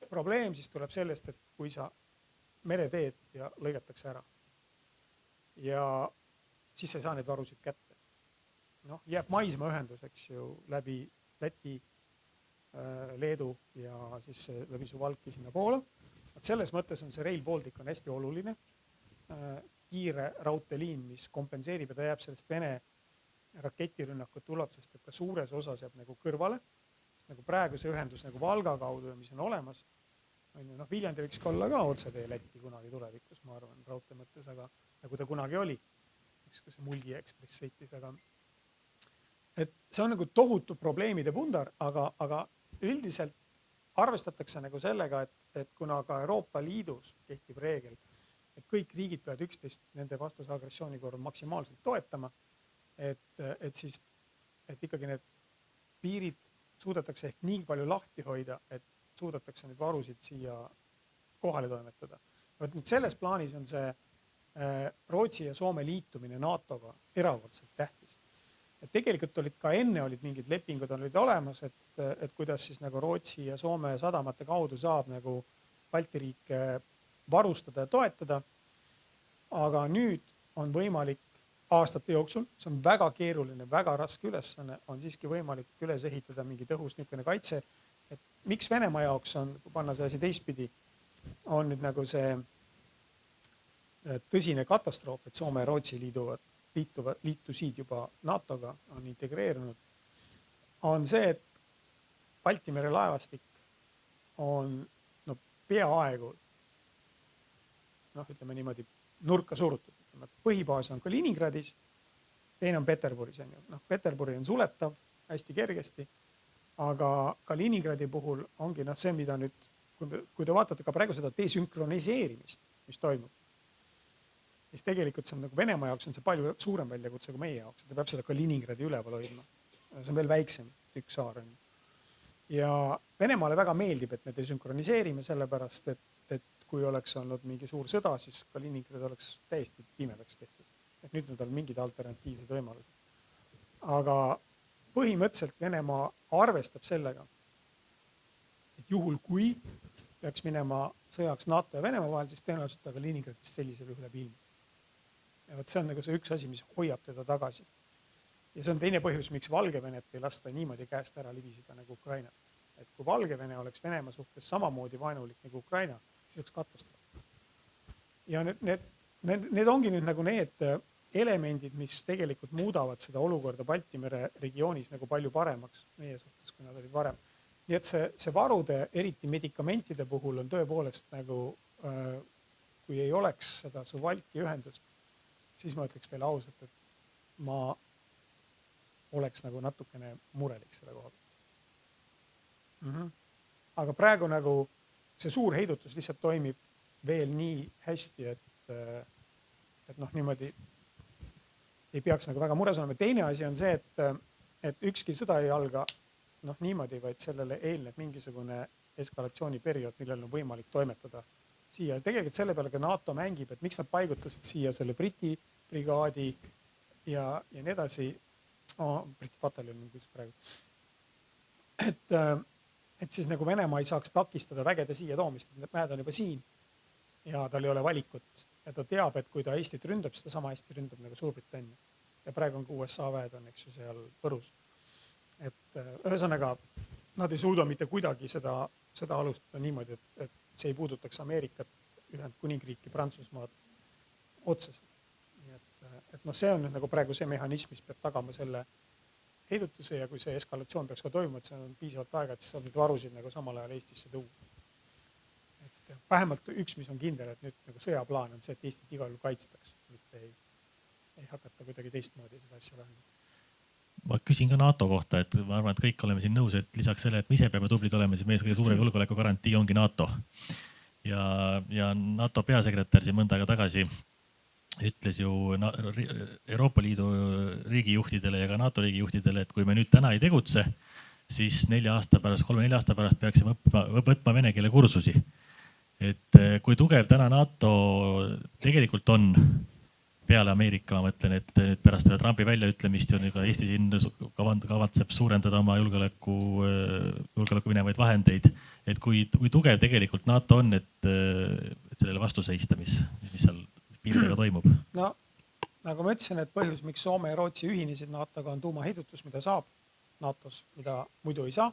probleem siis tuleb sellest, et kui sa mere teed ja lõigatakse ära ja siis sa ei saa neid varusid kätte. Jääb maismaaühendus, eks ju, läbi Läti, Leedu ja siis läbi Suwałki sinna Poola. Selles mõttes on see Rail Baltic on hästi oluline. Kiire raudteeliin, mis kompenseerib ja ta jääb sellest Vene raketirünnakute ulatusest, et ka suures osas jääb nagu kõrvale. Nagu praegu see ühendus nagu Valga kaudu, mis on olemas. Viljandi võiks olla ka otsatee Lätti kunagi tulevikus, ma arvan, raudtee mõttes, aga nagu ta kunagi oli. Kui see Mulgi Ekspress sõitis, aga see on nagu tohutu probleemide pundar, aga üldiselt arvestatakse nagu sellega, et kuna ka Euroopa Liidus kehtib reegel, et kõik riigid peavad üksteist nende vastase agressiooni korral maksimaalselt toetama, et ikkagi need piirid suudetakse ehk nii palju lahti hoida, et suudetakse neid varusid siia kohale toimetada. Nüüd selles plaanis on see Rootsi ja Soome liitumine NATO-ga erakordselt tähtis. Et tegelikult olid ka enne olid mingid lepingud olid olemas, et kuidas siis nagu Rootsi ja Soome sadamate kaudu saab nagu Balti riike varustada ja toetada. Aga nüüd on võimalik aastate jooksul, see on väga keeruline, väga raske ülesanne, on siiski võimalik üles ehitada mingi tõhus niisugune kaitse. Et miks Venemaa jaoks on, kui panna see asi teistpidi, on nüüd nagu see tõsine katastroof, et Soome ja Rootsi liitusid juba NATO-ga, on integreerunud, on see, et Balti mere laevastik on peaaegu, ütleme niimoodi, nurka surutud. Põhibaas on Kaliningradis, teine on Peterburis. Peterburi on suletav hästi kergesti, aga Kaliningradi puhul ongi see, mida nüüd, kui te vaatate ka praegu seda desünkroniseerimist, mis toimub, siis tegelikult see on nagu Venemaa jaoks on see palju suurem väljakutse kui meie jaoks. Ta peab seda Kaliningradi üleval hoidma. See on veel väiksem üks saar. Ja Venemaale väga meeldib, et me desünkroniseerime sellepärast, et kui oleks olnud mingi suur sõda, siis Kaliningrad oleks täiesti pimedaks tehtud. Et nüüd on tal mingid alternatiivsed võimalused. Aga põhimõtteliselt Venemaa arvestab sellega, et juhul kui peaks minema sõjaks NATO ja Venemaa vahel, siis tõenäoliselt ta Kaliningradist sellisel juhul läbi ilmub. Ja see on nagu see üks asi, mis hoiab teda tagasi. Ja see on teine põhjus, miks Valgevenet ei lasta niimoodi käest ära libiseda nagu Ukrainat. Et kui Valgevene oleks Venemaa suhtes samamoodi vaenulik nagu Ukraina, siis oleks katastroof. Ja need ongi nüüd nagu need elemendid, mis tegelikult muudavad seda olukorda Balti mere regioonis nagu palju paremaks meie suhtes, kui nad olid varem. Nii et see varude, eriti medikamentide puhul on tõepoolest nagu kui ei oleks seda Suwałki ühendust, siis ma ütleks teile ausalt, et ma oleks nagu natukene murelik selle koha peal. Aga praegu nagu see suur heidutus lihtsalt toimib veel nii hästi, et noh, niimoodi ei peaks nagu väga mures olema. Teine asi on see, et ükski sõda ei alga noh niimoodi, vaid sellele eelneb mingisugune eskalatsiooniperiood, millel on võimalik toimetada siia. Tegelikult selle peale ka NATO mängib, et miks nad paigutasid siia selle Briti brigaadi ja nii edasi. Briti pataljon on praegu. Et siis nagu Venemaa ei saaks takistada vägede siia toomist. Mäed on juba siin ja tal ei ole valikut. Ja ta teab, et kui ta Eestit ründab, siis ta sama hästi ründab nagu Suurbritannia. Ja praegu on ka USA väed on eks ju seal Võrus. Et ühesõnaga, nad ei suuda mitte kuidagi seda alustada niimoodi, et see ei puudutaks Ameerikat, Ühendkuningriiki, Prantsusmaad otseselt. Et noh, see on nagu praegu see mehhanism, mis peab tagama selle heidutuse ja kui see eskalatsioon peaks ka toimuma, et see on piisavalt aega, et siis saab neid varusid nagu samal ajal Eestisse tuua. Et vähemalt üks, mis on kindel, et nüüd nagu sõjaplaan on see, et Eestit igal juhul kaitstaks, mitte ei hakata kuidagi teistmoodi seda asja lahendama. Ma küsin ka NATO kohta, et ma arvan, et kõik oleme siin nõus, et lisaks selle, et me ise peame tublid olema, siis meie kõige suurem julgeoleku garantii ongi NATO. Ja NATO peasekretär siin mõnda aega tagasi ütles ju Euroopa Liidu riigijuhtidele ja ka NATO riigijuhtidele, et kui me nüüd täna ei tegutse, siis 3-4 aasta pärast peaksime võtma vene keele kursusi. Et kui tugev täna NATO tegelikult on peale Ameerika, ma mõtlen, et nüüd pärast Trumpi väljaütlemist on ka Eesti siin kavatseb suurendada oma julgeoleku minevaid vahendeid. Et kui tugev tegelikult NATO on, et sellele vastu seista, mis seal piiridega toimub? No, nagu ma ütlesin, et põhjus, miks Soome ja Rootsi ühinesid NATO-ga on tuumaheidutus, mida saab NATO-s, mida muidu ei saa.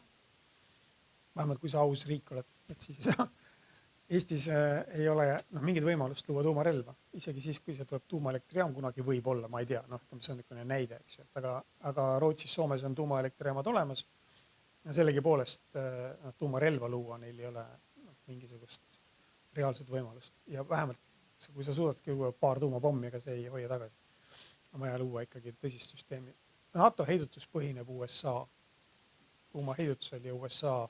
Vähemalt kui sa aus riik oled, et siis ei saa. Eestis ei ole mingit võimalust luua tuumarelva. Isegi siis, kui see tuleb tuumaelektrijaam, kunagi võib olla, ma ei tea. See on niisugune näide, eks ju. Aga Rootsis, Soomes on tuumaelektrijaamad olemas. Ja sellegi poolest tuumarelva luua neil ei ole mingisugust reaalset võimalust. Ja vähemalt kui sa suudadki luua paar tuumapommi, ega see ei hoia tagasi. On vaja luua ikkagi tõsist süsteemi. NATO heidutus põhineb USA tuumaheidutusel ja USA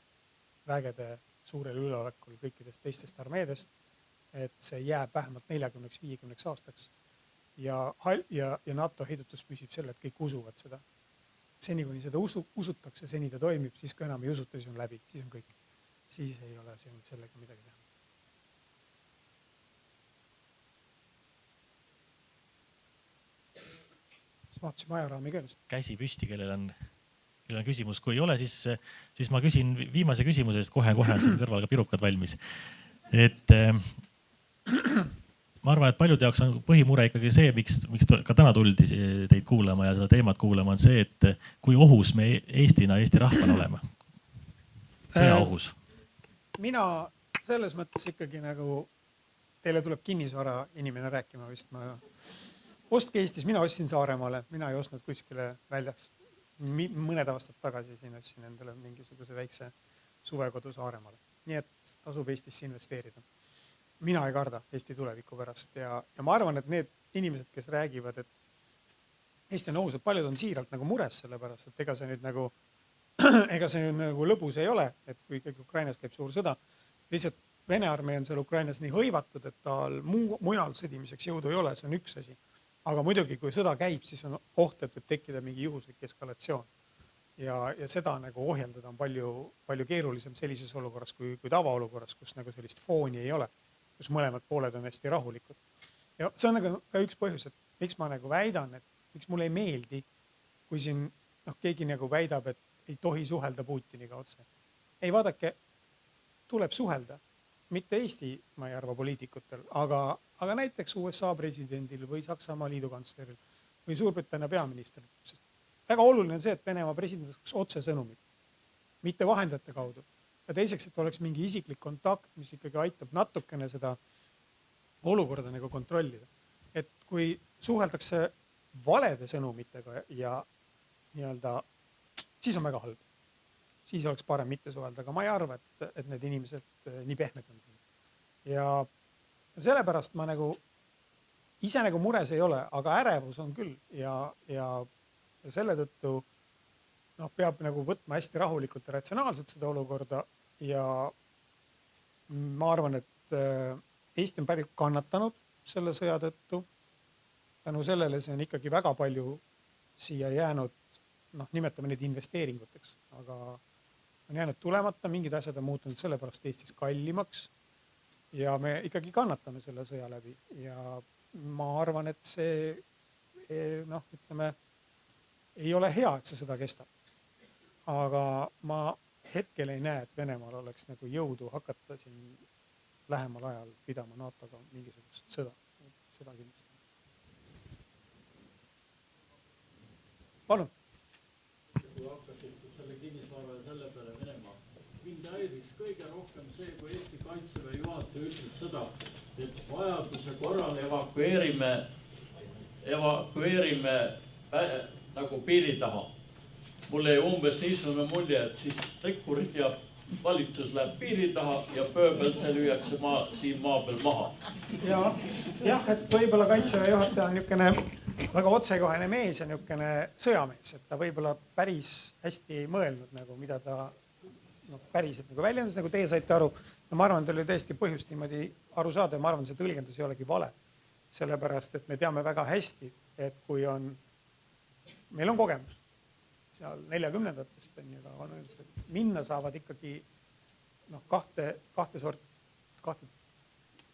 vägede suurel üleolekul kõikidest teistest armeedest, et see jääb vähemalt 40-50 aastaks. Ja NATO heidutus püsib selle, et kõik usuvad seda. Seni, kuni seda usutakse, seni ta toimib, siis kui enam ei usuta, siis on läbi, siis on kõik. Siis ei ole sellega midagi teha. Vaatasin ajaraami küljest. Käsi püsti, kellel on küsimus. Kui ei ole, siis ma küsin viimase küsimuse eest kohe on siin kõrval ka pirukad valmis. Et ma arvan, et paljude jaoks on põhimure ikkagi see, miks ka täna tuldi teid kuulama ja seda teemat kuulama, on see, et kui ohus me Eestina, Eesti rahvana oleme. Sõja ohus. Mina selles mõttes ikkagi nagu teile tuleb kinnisvara inimene rääkima vist. Ostke Eestis, mina ostsin Saaremaale, mina ei ostnud kuskile väljas. Mõned aastad tagasi siin ostsin endale mingisuguse väikse suvekodu Saaremaale. Nii et tasub Eestisse investeerida. Mina ei karda Eesti tuleviku pärast ja ma arvan, et need inimesed, kes räägivad, et Eesti on ohus, et paljud on siiralt nagu mures selle pärast, et ega see nüüd nagu lõbus ei ole, et kui ikkagi Ukrainas käib suur sõda. Lihtsalt Vene armee on seal Ukrainas nii hõivatud, et tal mujal sõdimiseks jõudu ei ole, see on üks asi. Aga muidugi, kui sõda käib, siis on oht, et võib tekkida mingi juhuslik eskalatsioon. Ja seda nagu ohjeldada on palju keerulisem sellises olukorras kui tavaolukorras, kus nagu sellist fooni ei ole, kus mõlemad pooled on hästi rahulikud. Ja see on nagu ka üks põhjus, et miks ma nagu väidan, et miks mulle ei meeldi, kui siin keegi nagu väidab, et ei tohi suhelda Putiniga otse. Ei vaadake, tuleb suhelda. Mitte Eesti, ma ei arva poliitikutel, aga näiteks USA presidendil või Saksamaa liidukantsleril või Suurbritannia peaministril. Väga oluline on see, et Venemaa president oleks otse sõnumid, mitte vahendajate kaudu. Ja teiseks, et oleks mingi isiklik kontakt, mis ikkagi aitab natukene seda olukorda nagu kontrollida. Et kui suheldakse valede sõnumitega ja nii-öelda, siis on väga halb. Siis oleks parem mitte suhelda, aga ma ei arva, et need inimesed nii pehmed on siin. Ja sellepärast ma nagu ise nagu mures ei ole, aga ärevus on küll ja selle tõttu peab nagu võtma hästi rahulikult ja ratsionaalselt seda olukorda ja ma arvan, et Eesti on päris kannatanud selle sõja tõttu. Tänu sellele see on ikkagi väga palju siia jäänud, nimetame neid investeeringuteks, aga on jäänud tulemata, mingid asjad on muutunud sellepärast Eestis kallimaks ja me ikkagi kannatame selle sõja läbi ja ma arvan, et see ütleme, ei ole hea, et see sõda kestab. Aga ma hetkel ei näe, et Venemaal oleks nagu jõudu hakata siin lähemal ajal pidama NATO-ga mingisugust sõda. Seda kindlasti. Palun. Kui hakkasite selle kinnisvara ja selle peale Venemaa, mind häiris kõige rohkem see, kui Eesti Kaitseväe juhataja ütles seda, et vajaduse korral evakueerime nagu piiri taha. Mulle jäi umbes niisugune mulje, et siis rikkurid ja valitsus läheb piiri taha ja pööbelt see lüüakse siin maa peal maha. Jah, et võib-olla Kaitseväe juhataja on niisugune väga otsekohene mees ja niisugune sõjamees, et ta võib-olla päris hästi ei mõelnud, nagu, mida ta päriselt nagu väljendas, nagu teie saite aru. Ma arvan, et oli tõesti põhjust niimoodi aru saada ja ma arvan, see tõlgendus ei olegi vale. Sellepärast, et me teame väga hästi, et kui meil on kogemus seal 40-ndatest minna saavad ikkagi kahte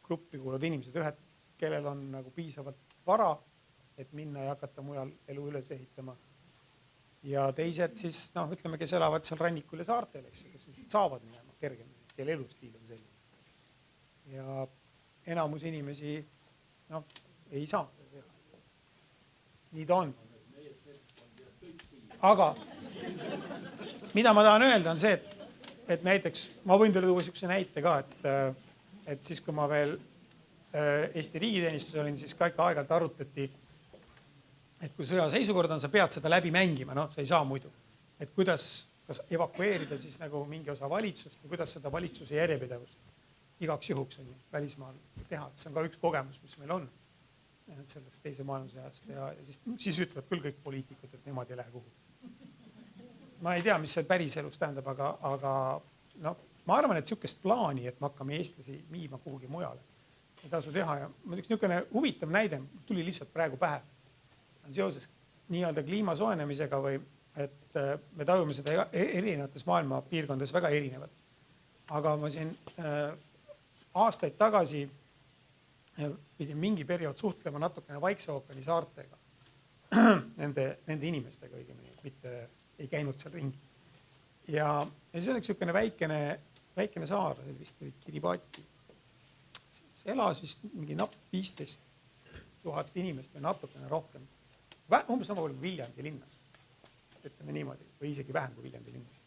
gruppi kuuluvad inimesed, ühed, kellel on nagu piisavalt vara, et minna ja hakata mujal elu üles ehitama. Ja teised siis, ütleme, kes elavad seal rannikul ja saartel, kes saavad minema kergemini, kelle elustiil on selline. Ja enamus inimesi ei saa. Nii ta on. Aga mida ma tahan öelda on see, et näiteks, ma võin teile tuua niisuguse näite ka, et siis kui ma veel Eesti riigiteenistus olin, siis ka ikka aeg-ajalt arutati, et kui sõjaseisukord on, sa pead seda läbi mängima, sa ei saa muidu. Et kuidas evakueerida siis nagu mingi osa valitsust ja kuidas seda valitsuse järjepidevust igaks juhuks on välismaal teha. See on ka üks kogemus, mis meil on sellest teise maailmasõjast ja siis ütlevad küll kõik poliitikud, et nemad ei lähe kuhu. Ma ei tea, mis see päris elus tähendab, aga ma arvan, et niisugust plaani, et me hakkame eestlasi viima kuhugi mujale. Ei tasu teha ja üks niisugune huvitav näide tuli lihtsalt praegu pähe. Seoses nii-öelda kliima soojenemisega või et me tajume seda erinevates maailma piirkondades väga erinevad. Aga ma siin aastaid tagasi pidin mingi periood suhtlema natukene Vaikse ookeani saartega, nende inimestega õigemini, mitte ei käinud seal ringi. Ja see on üks niisugune väikene saar, vist oli Kiribati. See elas vist mingi 15,000 inimest ja natukene rohkem. Umbes sama kui Viljandi linnas, ütleme niimoodi, või isegi vähem kui Viljandi linnas.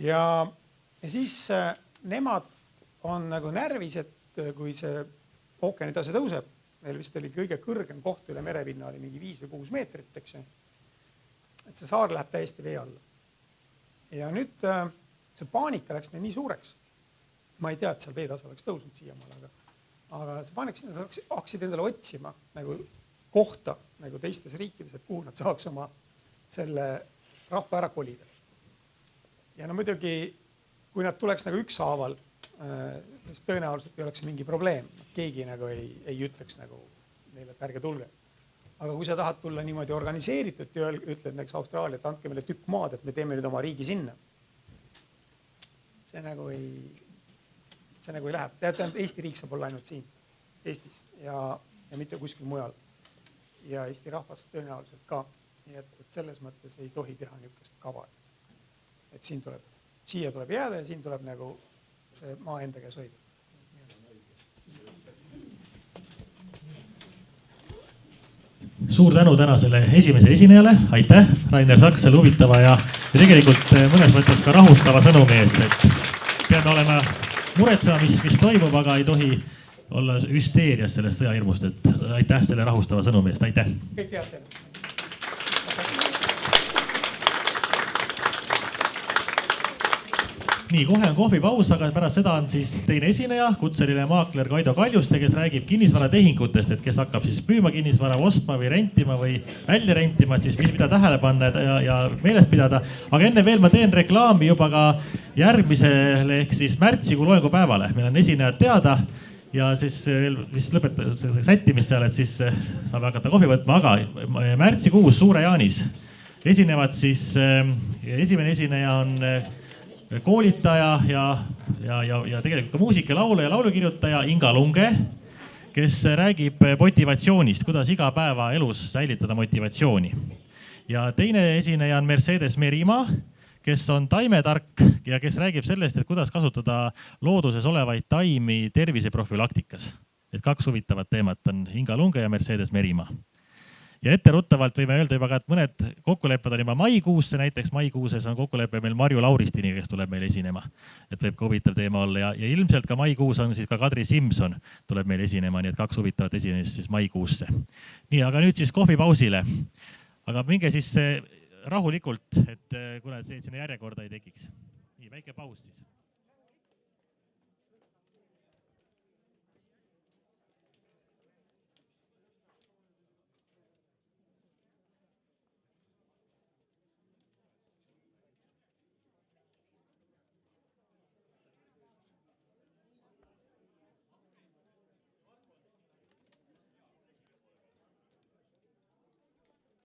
Ja siis nemad on nagu närvis, et kui see ookeani tase tõuseb, meil vist oli kõige kõrgem koht üle merepinna oli mingi 5 või 6 meetrit, eks. Et see saar läheb täiesti vee alla. Ja nüüd see paanika läks nii suureks. Ma ei tea, et seal veetase oleks tõusnud siiamaal, aga see paanika hakkasid endale otsima nagu kohta nagu teistes riikides, et kuhu nad saaks oma selle rahva ära kolida. Ja muidugi, kui nad tuleks nagu ükshaaval, siis tõenäoliselt ei oleks mingi probleem. Keegi nagu ei ütleks nagu neile, et ärge tulge. Aga kui sa tahad tulla niimoodi organiseeritud ja ütled näiteks Austraalia, et andke meile tükk maad, et me teeme nüüd oma riigi sinna. See nagu ei lähe. Eesti riik saab olla ainult siin, Eestis ja mitte kuskil mujal. Ja Eesti rahvas tõenäoliselt ka. Nii et selles mõttes ei tohi teha niisugust kava. Et siia tuleb jääda ja siin tuleb nagu see maa enda käes hoida. Suur tänu tänasele esimesele esinejale. Aitäh, Rainer Saks, selle huvitava ja tegelikult mõnes mõttes ka rahustava sõnumi eest, et peame olema muretsema, mis toimub, aga ei tohi olla hüsteerias sellest sõjahirmust. Et aitäh selle rahustava sõnumi eest. Aitäh. Kõik head teile. nii, kohe on kohvipaus, aga pärast seda on siis teine esineja, kutseline maakler Kaido Kaljuste, kes räägib kinnisvaratehingutest, et kes hakkab siis müüma kinnisvara, ostma või rentima või välja rentima, et siis mida tähele panna ja meeles pidada. Aga enne veel ma teen reklaami juba ka järgmisele ehk siis märtsikuu loengupäevale. Meil on esinejad teada ja siis vist lõpetada sättimist seal, et siis saame hakata kohvi võtma, aga märtsikuus Suure Jaanis esinevad siis, esimene esineja on koolitaja ja tegelikult ka muusika, laulja ja laulukirjutaja Inga Lunge, kes räägib motivatsioonist, kuidas iga päeva elus säilitada motivatsiooni. Ja teine esineja on Mercedes Merimaa, kes on taimetark ja kes räägib sellest, et kuidas kasutada looduses olevaid taimi terviseprofülaktikas. Et 2 huvitavat teemat on Inga Lunge ja Mercedes Merimaa. Ja etteruttavalt võime öelda juba ka, et mõned kokkulepped on juba maikuusse, näiteks maikuuses on kokkulepe meil Marju Lauristini, kes tuleb meil esinema. Et võib ka huvitav teema olla ja ilmselt ka maikuus on siis ka Kadri Simson tuleb meil esinema, nii et 2 huvitavat esinemist siis maikuusse. Nii, aga nüüd siis kohvipausile. Aga minge siis rahulikult, et kuna see sinna järjekorda ei tekiks. Nii, väike paus siis.